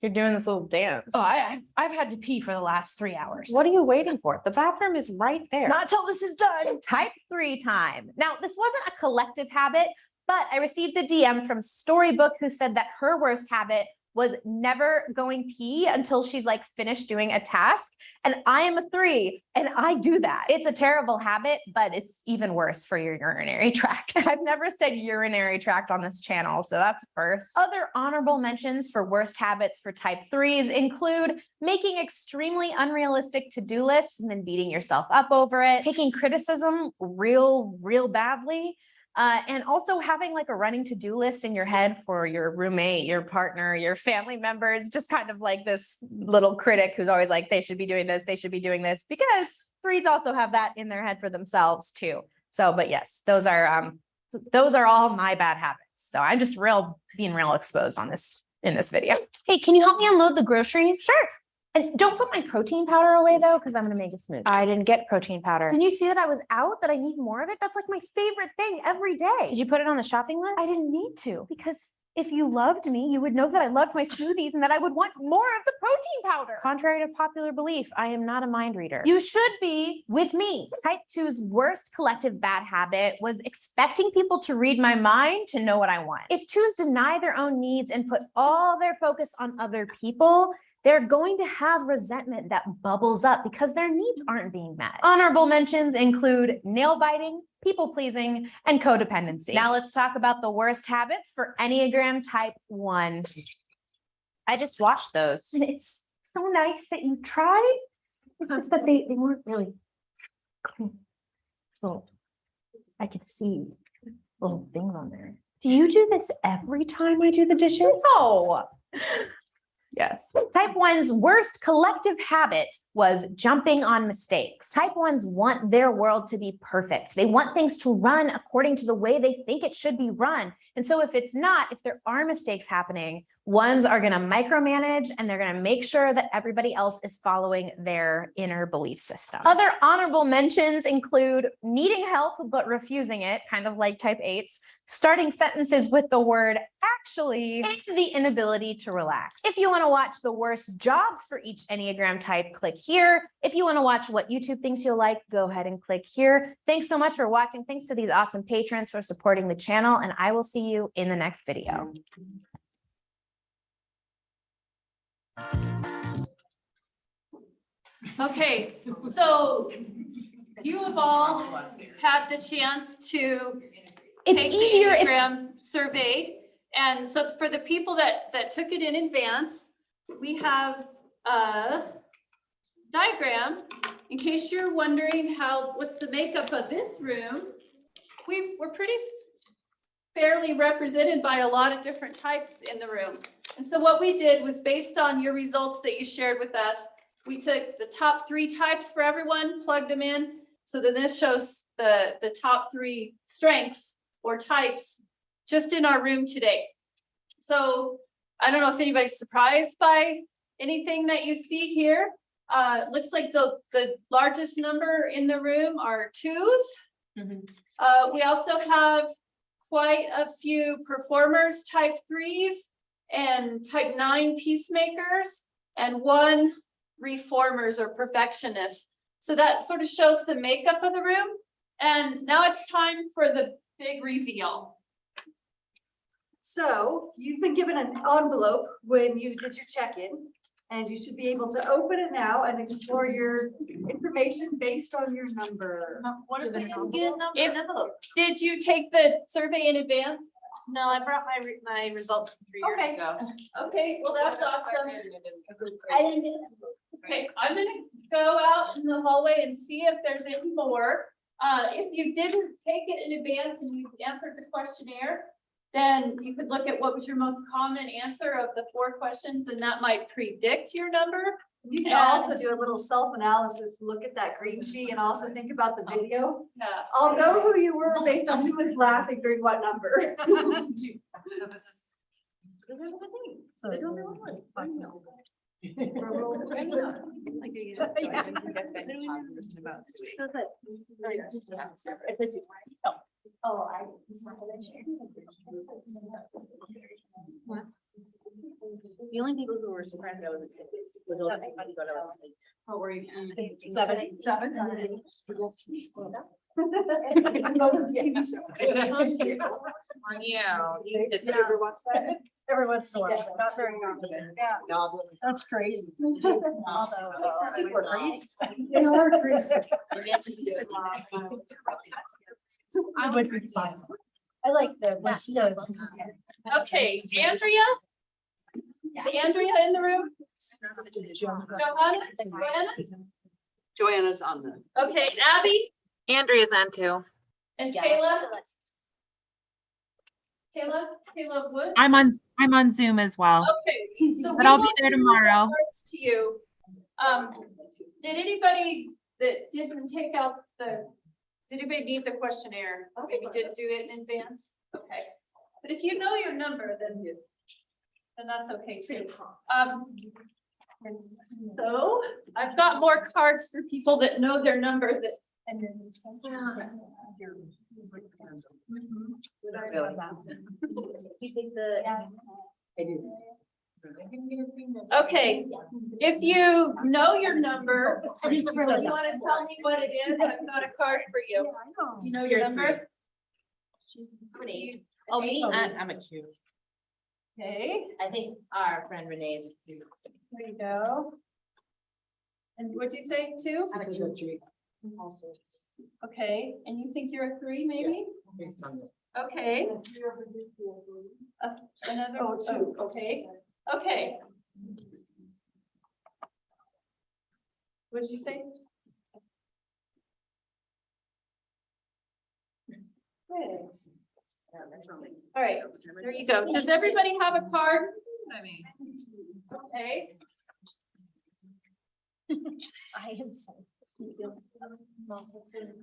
You're doing this little dance.
Oh, I've had to pee for the last 3 hours.
What are you waiting for? The bathroom is right there. Not till this is done. Type 3 time. Now, this wasn't a collective habit, but I received the DM from Storybook who said that her worst habit was never going pee until she's like finished doing a task. And I am a 3 and I do that. It's a terrible habit, but it's even worse for your urinary tract. I've never said urinary tract on this channel, so that's a first. Other honorable mentions for worst habits for type 3s include making extremely unrealistic to-do lists and then beating yourself up over it, taking criticism real badly, and also having like a running to-do list in your head for your roommate, your partner, your family members, just kind of like this little critic who's always like, they should be doing this, they should be doing this, because 3s also have that in their head for themselves too. So, but yes, those are all my bad habits. So I'm just being real exposed on this in this video. Hey, can you help me unload the groceries? Sure. And don't put my protein powder away though, because I'm gonna make a smoothie. I didn't get protein powder. Didn't you see that I was out, that I need more of it? That's like my favorite thing every day. Did you put it on the shopping list? I didn't need to, because if you loved me, you would know that I loved my smoothies and that I would want more of the protein powder. Contrary to popular belief, I am not a mind reader. You should be with me. Type 2's worst collective bad habit was expecting people to read my mind to know what I want. If 2s deny their own needs and put all their focus on other people, they're going to have resentment that bubbles up because their needs aren't being met. Honorable mentions include nail biting, people pleasing, and codependency. Now let's talk about the worst habits for Enneagram type 1. I just watched those. And it's so nice that you tried. It's just that they weren't really clean. So I could see little things on there. Do you do this every time I do the dishes? No. Yes. Type 1's worst collective habit was jumping on mistakes. Type 1s want their world to be perfect. They want things to run according to the way they think it should be run. And so if it's not, if there are mistakes happening, 1s are going to micromanage and they're going to make sure that everybody else is following their inner belief system. Other honorable mentions include needing help but refusing it, kind of like type 8s, starting sentences with the word actually, and the inability to relax. If you want to watch the worst jobs for each Enneagram type, click here. If you want to watch what YouTube thinks you'll like, go ahead and click here. Thanks so much for watching. Thanks to these awesome patrons for supporting the channel, and I will see you in the next video.
Okay, so you have all had the chance to
It's
take the
easier if
Enneagram survey. And so for the people that took it in advance, we have a diagram in case you're wondering what's the makeup of this room. We're pretty fairly represented by a lot of different types in the room. And so what we did was, based on your results that you shared with us, we took the top 3 types for everyone, plugged them in. So then this shows the top 3 strengths or types just in our room today. So I don't know if anybody's surprised by anything that you see here. Looks like the largest number in the room are 2s. We also have quite a few performers, type 3s, and type 9 peacemakers, and 1 reformers or perfectionists. So that sort of shows the makeup of the room. And now it's time for the big reveal.
So you've been given an envelope when you did your check-in, and you should be able to open it now and explore your information based on your number.
What if
Did you take the survey in advance?
No, I brought my results from 3 years
Okay.
ago.
Okay, well, that's awesome.
I didn't get it.
Okay, I'm gonna go out in the hallway and see if there's any more. If you didn't take it in advance and you answered the questionnaire, then you could look at what was your most common answer of the 4 questions, and that might predict your number.
You can also do a little self-analysis, look at that green sheet and also think about the video.
Yeah.
I'll know who you were based on who was laughing during what number.
So they don't know what.
Oh, I.
The only people who were surprised I was.
How were you?
Seven.
Yeah.
Did you ever watch that?
Every once in a while, not very often.
Yeah. That's crazy.
They are crazy. I would be fine. I like the.
Okay, Andrea? Andrea in the room? Johanna?
Joanna's on the.
Okay, Abby
Andrea's on too.
and Kayla? Kayla Wood?
I'm on Zoom as well,
Okay, so.
but
we
I'll be
will
there
send
tomorrow.
cards To you. Did anybody that didn't take out did anybody need the questionnaire? Maybe didn't do it in advance? Okay. But if you know your number, then that's okay too. So I've got more cards for people that know their number that.
You take the.
I do.
Okay, if you know your number, and you want to tell me what it is, I've got a card for you. You know your number?
Oh, me? I'm a two.
Okay,
I think our friend Renee is a two.
there you go. And what'd you say, two?
I'm a two.
Okay, and you think you're a three, maybe? Okay. Another two, okay, okay. What did you say? All right, there you go. Does everybody have a card? I mean. Okay,
I am so.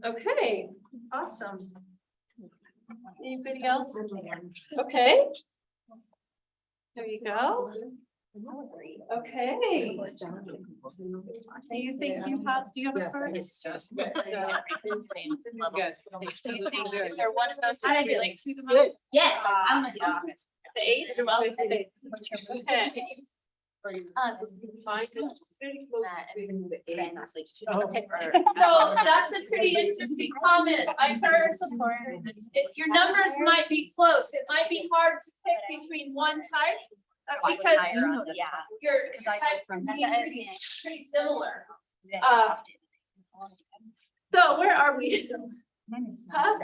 okay, awesome. Anybody else? Okay. There you go. Okay. Do you think do you have a card? Is there one of those that you relate to the most?
Yeah, I'm a dog.
The eight? Okay.
Okay.
So that's a pretty interesting comment. I heard your numbers might be close. It might be hard to pick between one type. That's because your type from pretty similar. So where are we? Huh?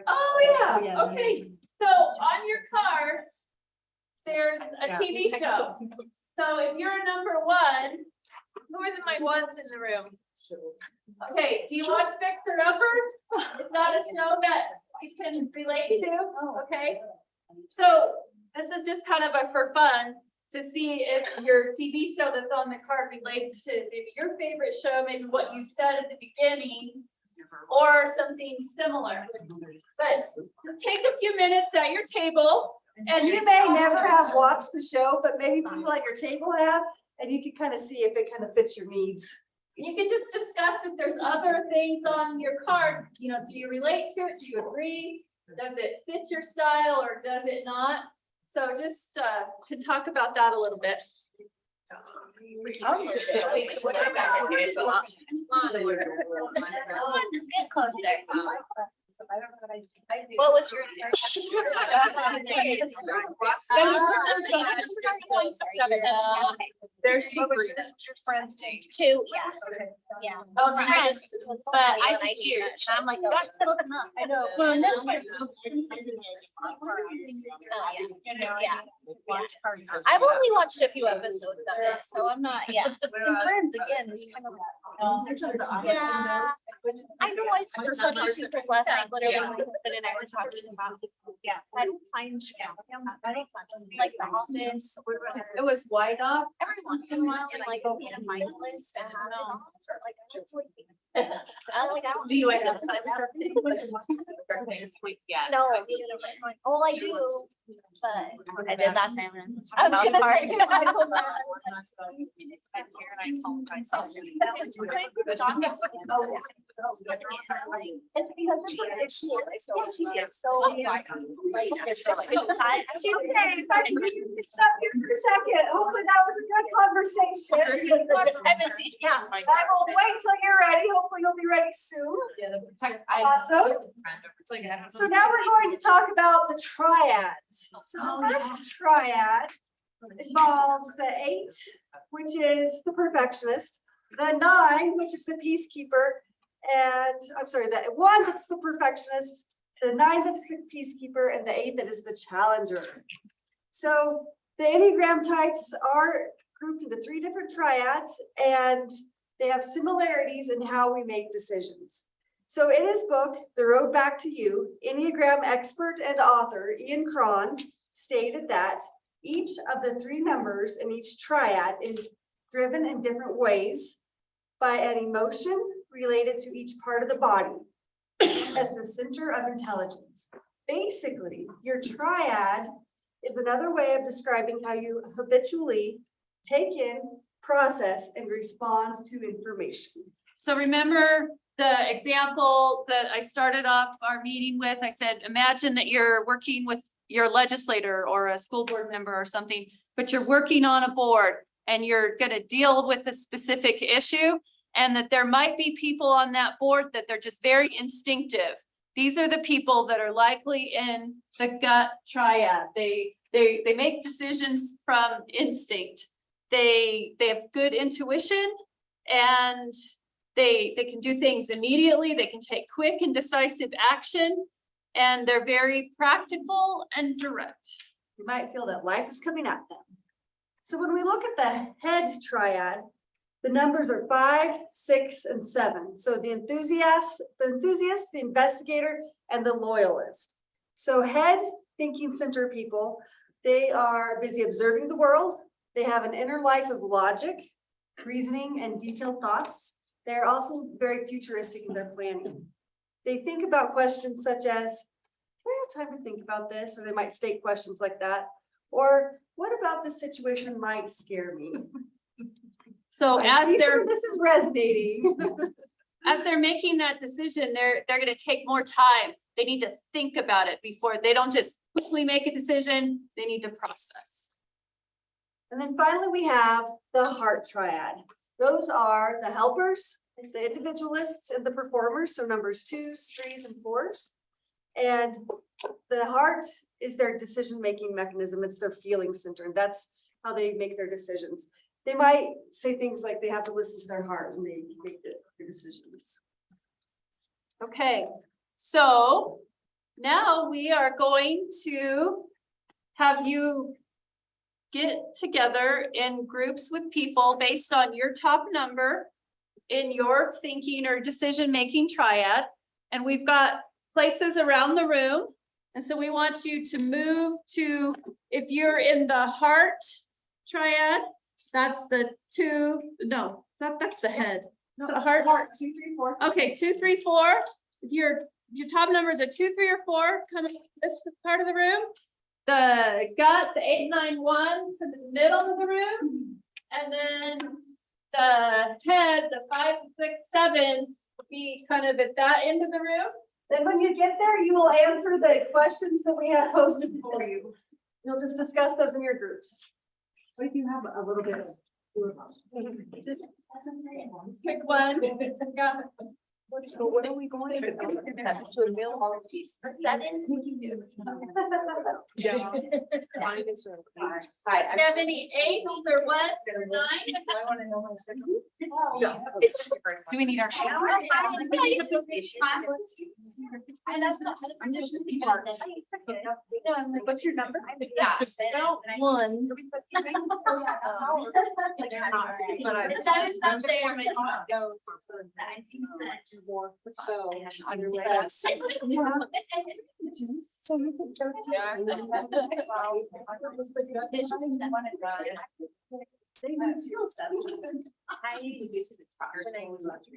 Oh, yeah, okay. So on your cards, there's a TV show. So if you're a number one, who are my ones in the room? Okay, do you watch Fixer Upper? Is that a show that you can relate to? Okay. So this is just kind of for fun to see if your TV show that's on the card relates to maybe your favorite show, maybe what you said at the beginning, or something similar. But take a few minutes at your table.
And you may never have watched the show, but maybe people at your table have, and you can kind of see if it kind of fits your needs.
You can just discuss if there's other things on your card, do you relate to it? Do you agree? Does it fit your style or does it not? So just can talk about that a little bit.
What was your?
There's two.
Two, yeah. Oh, it's nice, but I see you, and I'm like, that's close enough.
I know.
Well, and this one. I've only watched a few episodes of it, so I'm not, yeah. And Friends, again, it's kind of. Yeah. I know I saw YouTube because last night, literally, my husband and I were talking about Yeah. I don't find. I don't find like the office.
It was wide off.
Every once in a while, I like go in a finalist and have it on, or like. I like, I don't.
Do you end up? Yeah.
No, well, I do, but I did last time.
I'm
I'm sorry. It's because she is so.
Okay, if I can sit up here for a second, hopefully that was a good conversation.
Yeah.
I will wait till you're ready, hopefully you'll be ready soon. Awesome. So now we're going to talk about the triads. So the first triad involves the 8, which is the perfectionist, the 9, which is the peacekeeper, and I'm sorry, the 1 that's the perfectionist, the 9 that's the peacekeeper, and the 8 that is the challenger. So the Enneagram types are grouped into 3 different triads, and they have similarities in how we make decisions. So in his book, The Road Back to You, Enneagram expert and author Ian Cron stated that each of the 3 numbers in each triad is driven in different ways by an emotion related to each part of the body as the center of intelligence. Basically, your triad is another way of describing how you habitually take in, process, and respond to information.
So remember the example that I started off our meeting with, I said, imagine that you're working with your legislator or a school board member or something, but you're working on a board and you're gonna deal with a specific issue, and that there might be people on that board that they're just very instinctive. These are the people that are likely in the gut triad. They make decisions from instinct. They have good intuition, and they can do things immediately. They can take quick and decisive action, and they're very practical and direct.
You might feel that life is coming at them. So when we look at the head triad, the numbers are 5, 6, and 7. So the enthusiast, the investigator, and the loyalist. So head thinking center people, they are busy observing the world. They have an inner life of logic, reasoning, and detailed thoughts. They're also very futuristic in their planning. They think about questions such as, do I have time to think about this? Or they might state questions like that. Or what about this situation might scare me?
So
I see
as
some of this is resonating.
they're making that decision, they're gonna take more time. They need to think about it before, they don't just quickly make a decision, they need to process.
And then finally, we have the heart triad. Those are the helpers, the individualists, and the performers. So numbers 2s, 3s, and 4s. And the heart is their decision-making mechanism. It's their feeling center, and that's how they make their decisions. They might say things like they have to listen to their heart when they make their decisions.
Okay, so now we are going to have you get together in groups with people based on your top number in your thinking or decision-making triad. And we've got places around the room. And so we want you to move to, if you're in the heart triad, that's the 2, no, that's the head. So heart.
2, 3, 4.
Okay, 2, 3, 4. If your top numbers are 2, 3, or 4, come in this part of the room. The gut, the 8, 9, 1, to the middle of the room. And then the head, the 5, 6, 7, will be kind of at that end of the room.
Then when you get there, you will answer the questions that we have posted for you. You'll just discuss those in your groups. What if you have a little bit of?
Pick one. Yeah.
What are we going to? To a mill or a piece?
7.
Yeah.
Do you have any 8s or 1s or 9s?
I want to know my second.
No,
It's just.
Do we need our?
And that's not. I'm just.
What's your number?
Yeah.
One.
But it's always someday I'm in. I think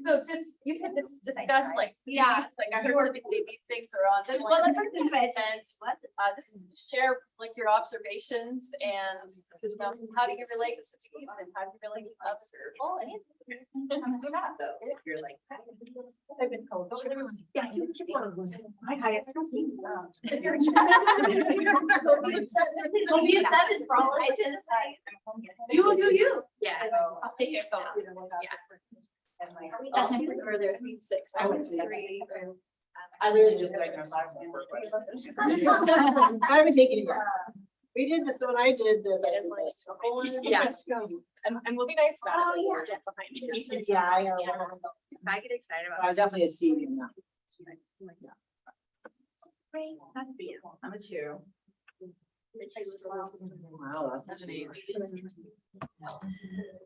So just, you could just discuss like, yeah, like I heard typically these things are on. Well, I heard the events, just share like your observations and how do you relate to these and how do you relate to others? Oh, and
You're like.
I've been told.
Yeah. My highest.
Don't be a seven for all I did.
You will do you.
Yeah, I'll take your phone.
That's further, I mean, 6. I went 3. I literally just diagnosed. I haven't taken it yet. We did this, when I did this, I did like. Yeah. And we'll be nice about it. Yeah, I know.
If I get excited
I was definitely a C in that.
I'm a 2.
Wow, that's an 8.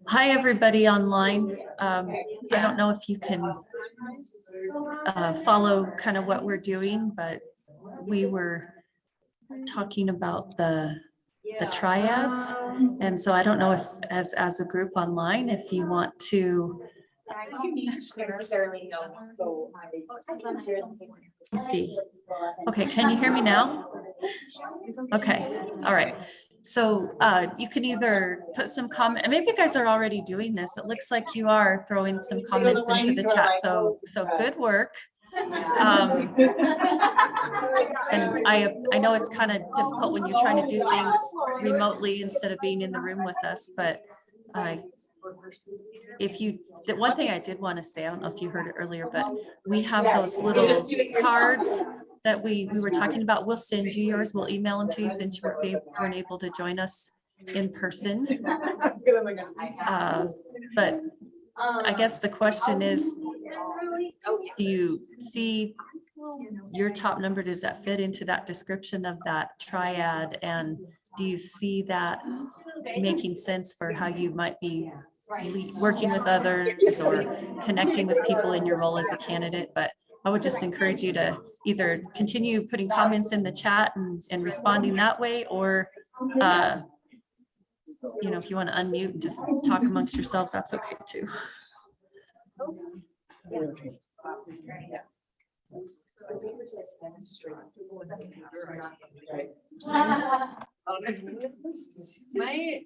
Hi, everybody online. I don't know if you can follow kind of what we're doing, but we were talking about the triads. And so I don't know if as a group online, if you want to see. Okay, can you hear me now? Okay, all right. So you can either put some comment, and maybe you guys are already doing this. It looks like you are throwing some comments into the chat. So good work. And I know it's kind of difficult when you're trying to do things remotely instead of being in the room with us, but the one thing I did want to say, I don't know if you heard it earlier, but we have those little cards that we were talking about. We'll send you yours. We'll email them to you since you weren't able to join us in person. But I guess the question is, do you see your top number? Does that fit into that description of that triad? And do you see that making sense for how you might be working with others or connecting with people in your role as a candidate? But I would just encourage you to either continue putting comments in the chat and responding that way, or if you want to unmute and just talk amongst yourselves, that's okay too.
My.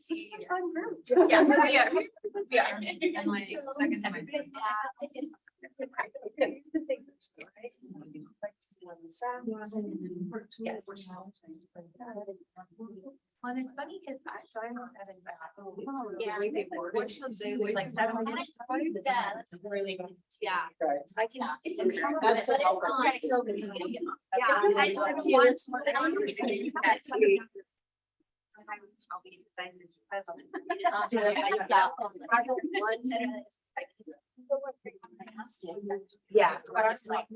Yeah, we are. And my second time. Yes. Well, it's funny because I almost had it. Yeah. Like 7 minutes. Yeah, that's really good. Yeah. I can.
That's the helper.
Yeah. I once. I'll be excited. I'll do it myself. Yeah, but I was like,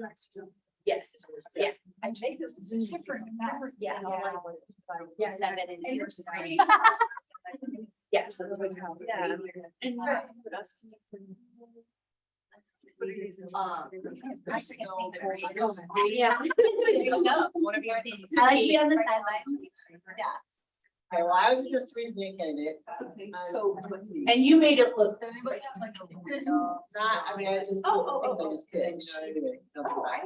yes, yeah. I take this as different. Yeah. Yeah. 7 and 8. Yes. Yeah. Yeah. There you go. One of your things. I like to be on the sideline. Yeah.
Okay, well, I was just recently a candidate.
And you made it look.
Not, I mean, I just. I just did.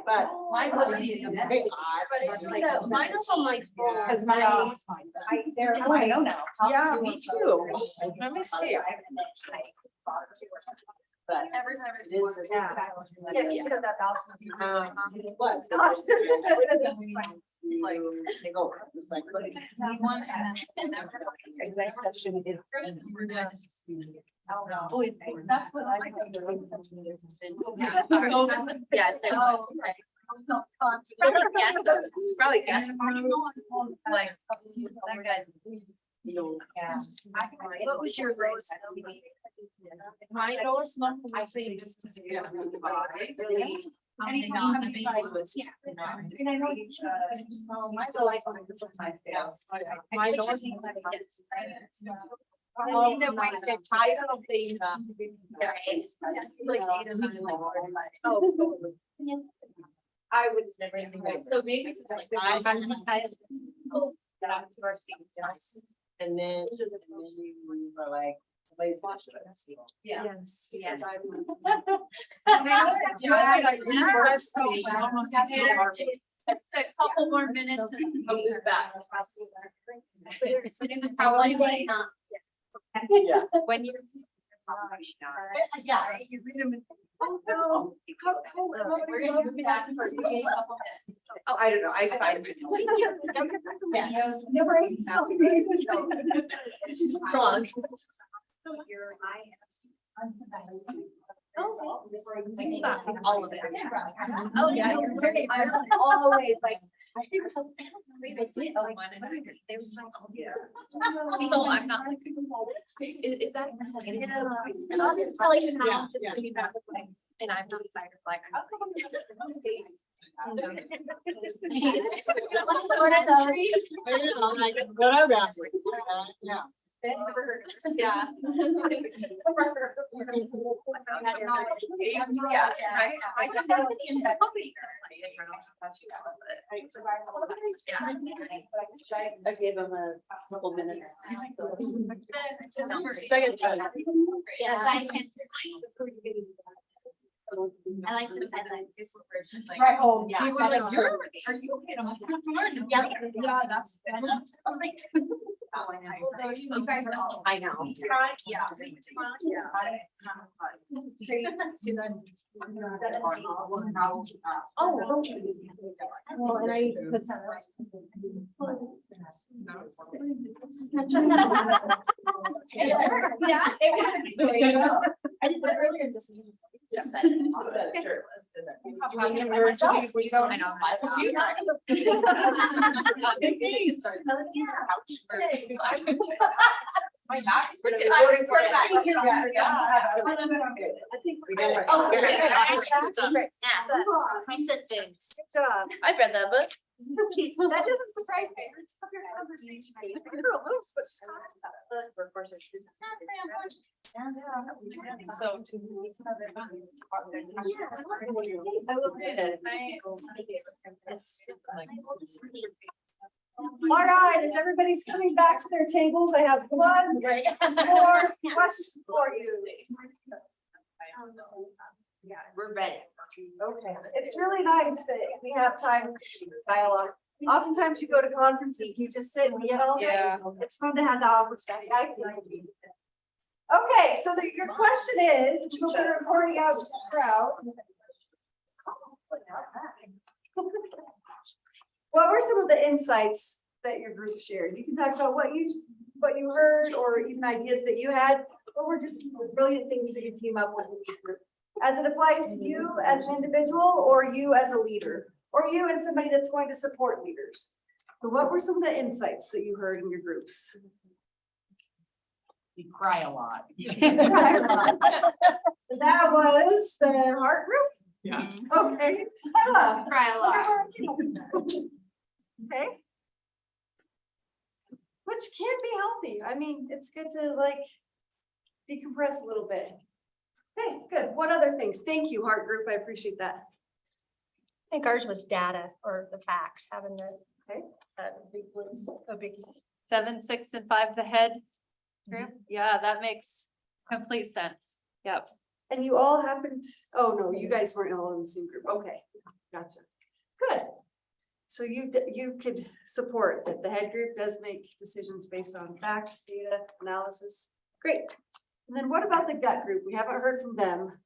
But.
Mine wasn't even necessary, but it's like, mine was on my phone. Cause my. I know now.
Yeah, me too. Let me see. But
Every time it's.
yeah.
Yeah, you should have that balance.
It was. Like, take over. It's like.
One and then.
Next session is.
Oh, that's what I. Yeah. Probably guess. Like. That guy. What was your lowest?
My lowest number was the.
Anytime on the big list.
And I know.
The title of the.
I would never say that. So maybe just like. Back to our seats.
And then we were like, nobody's watching us.
Yeah.
Yes.
Yes.
A couple more minutes and we'll move back.
Probably like not.
Yeah.
When you're.
Yeah.
We're gonna move back for a couple minutes.
Oh, I don't know, I find just.
Wrong. All of it. Oh, yeah, you're very, I'm always like. I think there's something. They were just like, oh, yeah. No, I'm not. Is that? I'll just tell you now, just bring it back, like, and I'm not a firefly. What are those?
Whatever. Yeah.
Yeah. Yeah, right.
I gave him a couple minutes.
Yes, I can. I like the headline. This where it's just like.
Right home, yeah.
People are like, "You're- are you okay?" I'm like, "I'm fine." Yeah, that's.
I know.
Yeah.
Oh.
Well, and I put some.
Yeah. I did that earlier this evening. Just said it. I know.
My back is really
I-
hurting for it.
I think.
Oh, yeah.
Yeah.
I said things.
Good job.
I've read that book.
That doesn't surprise me. It's a good conversation. You're a little switched
So.
All right, as everybody's coming back to their tables, I have one more question for you.
We're ready.
Okay, it's really nice that we have time for dialogue. Oftentimes you go to conferences, you just sit and get all day.
Yeah.
It's fun to have the opportunity. I think. Okay, so your question is, you'll be reporting out to the crowd. What were some of the insights that your group shared? You can talk about what you heard or even ideas that you had. What were just brilliant things that you came up with in your group? As it applies to you as an individual or you as a leader, or you as somebody that's going to support leaders. So what were some of the insights that you heard in your groups?
You cry a lot.
That was the heart group?
Yeah.
Okay. Ella.
Cry a lot.
Okay. Which can be healthy. I mean, it's good to like decompress a little bit. Okay, good. What other things? Thank you, heart group. I appreciate that.
I think ours was data or the facts, having the.
Okay.
Was a big.
7, 6, and 5 the head group. Yeah, that makes complete sense. Yep.
And you all happened, oh no, you guys weren't all in the same group. Okay, gotcha. Good. So you could support that the head group does make decisions based on facts, data, analysis. Great. And then what about the gut group? We haven't heard from them.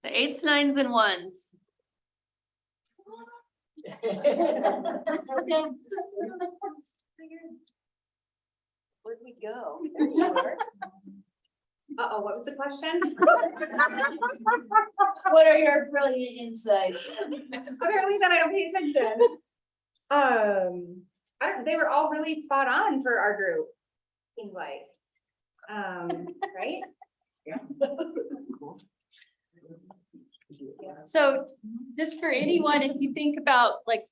The 8s, 9s, and 1s.
Where'd we go?
Uh-oh, what was the question? What are your brilliant insights?
Apparently that I don't pay attention. They were all really spot on for our group. Seems like. Right?
So just for anyone, if you think about like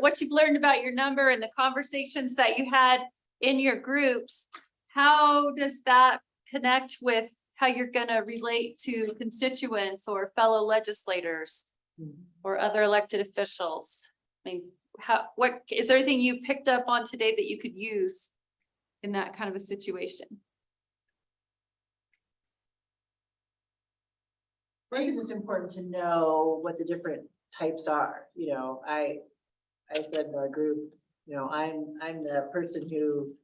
what you've learned about your number and the conversations that you had in your groups, how does that connect with how you're gonna relate to constituents or fellow legislators or other elected officials? I mean, what, is there anything you picked up on today that you could use in that kind of a situation?
I think it's just important to know what the different types are, you know, I said to our group, you know, I'm the person who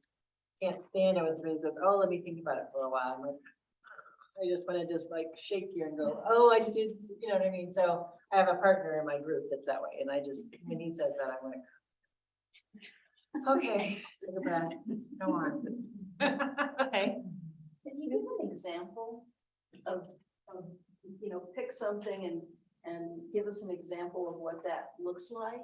can't stand it when somebody says, oh, let me think about it for a while. I'm like, I just want to just like shake you and go, oh, I just did, you know what I mean? So I have a partner in my group that's that way. And I just, when he says that, I'm like, okay, take a breath, go on.
Okay.
Can you give an example of, you know, pick something and give us an example of what that looks like?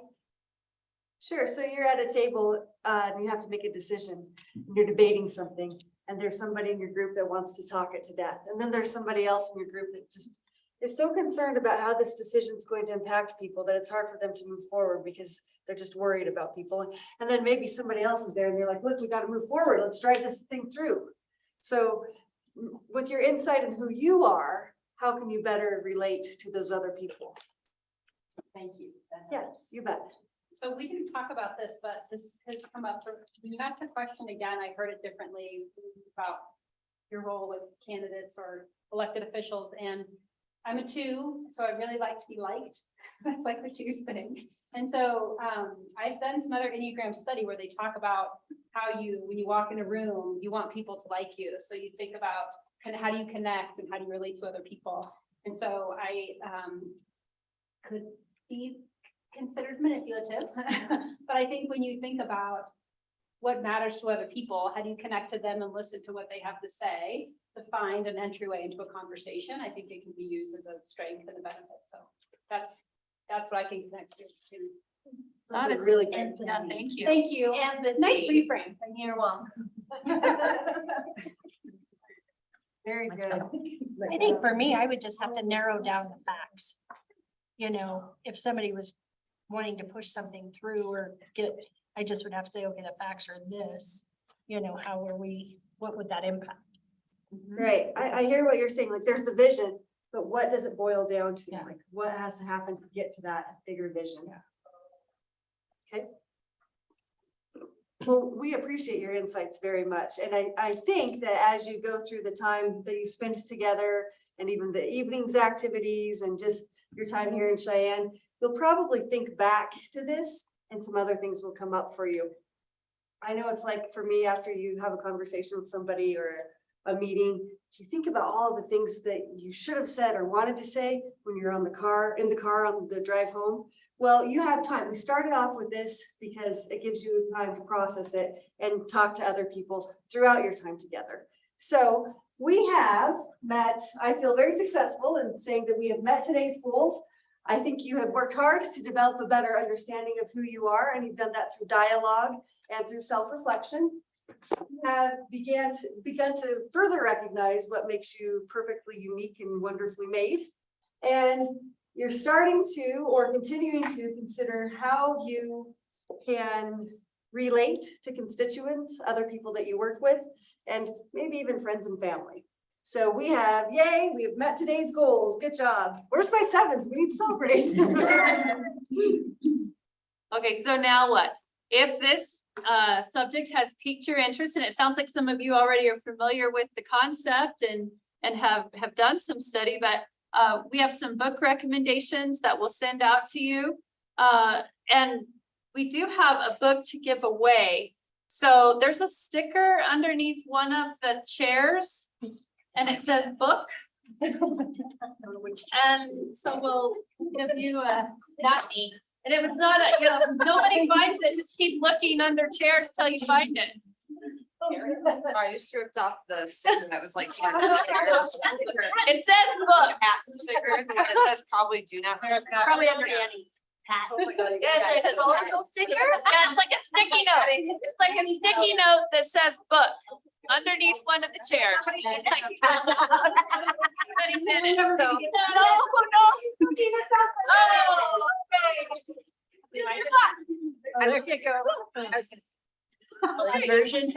Sure, so you're at a table, and you have to make a decision, and you're debating something, and there's somebody in your group that wants to talk it to death, and then there's somebody else in your group that just is so concerned about how this decision is going to impact people that it's hard for them to move forward because they're just worried about people. And then maybe somebody else is there and they're like, look, we got to move forward, let's drive this thing through. So with your insight in who you are, how can you better relate to those other people?
Thank you. That
Yes,
helps.
you bet.
So we didn't talk about this, but this has come up. When you asked the question again, I heard it differently about your role with candidates or elected officials. And I'm a 2, so I really like to be liked. That's like the 2's thing. And so I've done some other Enneagram study where they talk about how when you walk in a room, you want people to like you. So you think about kind of how do you connect and how do you relate to other people. And so I could be considered manipulative, but I think when you think about what matters to other people, how do you connect to them and listen to what they have to say to find an entryway into a conversation, I think it can be used as a strength and a benefit. So that's what I can connect to.
That's a really good.
Yeah, thank you.
Thank you.
Nice reframe.
You're welcome.
Very good.
I think for me, I would just have to narrow down the facts. You know, if somebody was wanting to push something through or I just would have to say, okay, the facts are this, you know, what would that impact?
Great. I hear what you're saying. Like there's the vision, but what does it boil down to?
Yeah.
Like what has to happen to get to that bigger vision? Okay. Well, we appreciate your insights very much. And I think that as you go through the time that you spend together and even the evenings activities and just your time here in Cheyenne, you'll probably think back to this and some other things will come up for you. I know it's like for me, after you have a conversation with somebody or a meeting, you think about all the things that you should have said or wanted to say when you're in the car on the drive home. Well, you have time. We started off with this because it gives you time to process it and talk to other people throughout your time together. So we have met, I feel very successful in saying that we have met today's goals. I think you have worked hard to develop a better understanding of who you are, and you've done that through dialogue and through self-reflection. You have begun to further recognize what makes you perfectly unique and wonderfully made. And you're starting to or continuing to consider how you can relate to constituents, other people that you work with, and maybe even friends and family. So we have, yay, we have met today's goals. Good job. Where's my 7th? We need to celebrate.
Okay, so now what? If this subject has piqued your interest, and it sounds like some of you already are familiar with the concept and have done some study, but we have some book recommendations that we'll send out to you. And we do have a book to give away. So there's a sticker underneath one of the chairs and it says book. And so we'll give you not me. And if it's not, nobody finds it, just keep looking under chairs till you find it.
I just stripped off the sticker that was like.
It says book.
Sticker that says probably do not.
Probably under Annie's hat.
Yeah, it's a little sticker. Yeah, it's like a sticky note. It's like a sticky note that says book underneath one of the chairs. Everybody did it, so.
No.
Version.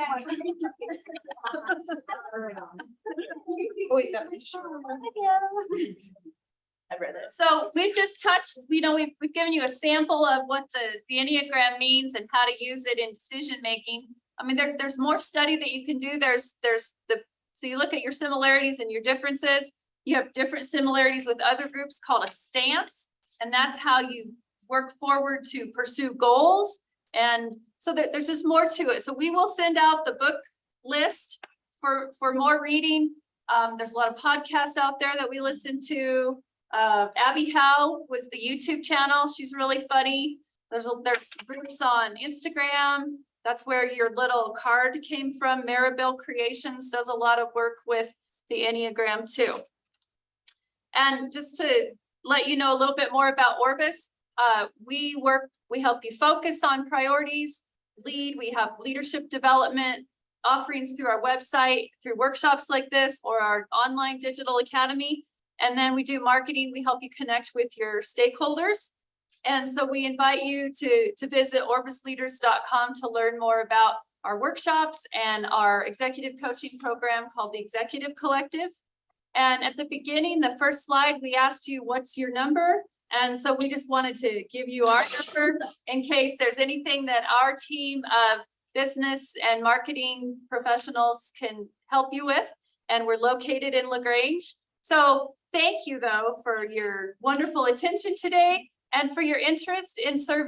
I read it.
So we've just touched, we've given you a sample of what the Enneagram means and how to use it in decision making. I mean, there's more study that you can do. So you look at your similarities and your differences. You have different similarities with other groups called a stance. And that's how you work forward to pursue goals. And so there's just more to it. So we will send out the book list for more reading. There's a lot of podcasts out there that we listen to. Abby Howe was the YouTube channel. She's really funny. There's groups on Instagram. That's where your little card came from. Maribel Creations does a lot of work with the Enneagram too. And just to let you know a little bit more about Orbis, we help you focus on priorities, lead. We have leadership development offerings through our website, through workshops like this, or our online digital academy. And then we do marketing. We help you connect with your stakeholders. And so we invite you to visit orbisleaders.com to learn more about our workshops and our executive coaching program called the Executive Collective. And at the beginning, the first slide, we asked you, what's your number? And so we just wanted to give you our number in case there's anything that our team of business and marketing professionals can help you with. And we're located in LaGrange. So thank you though for your wonderful attention today and for your interest in serving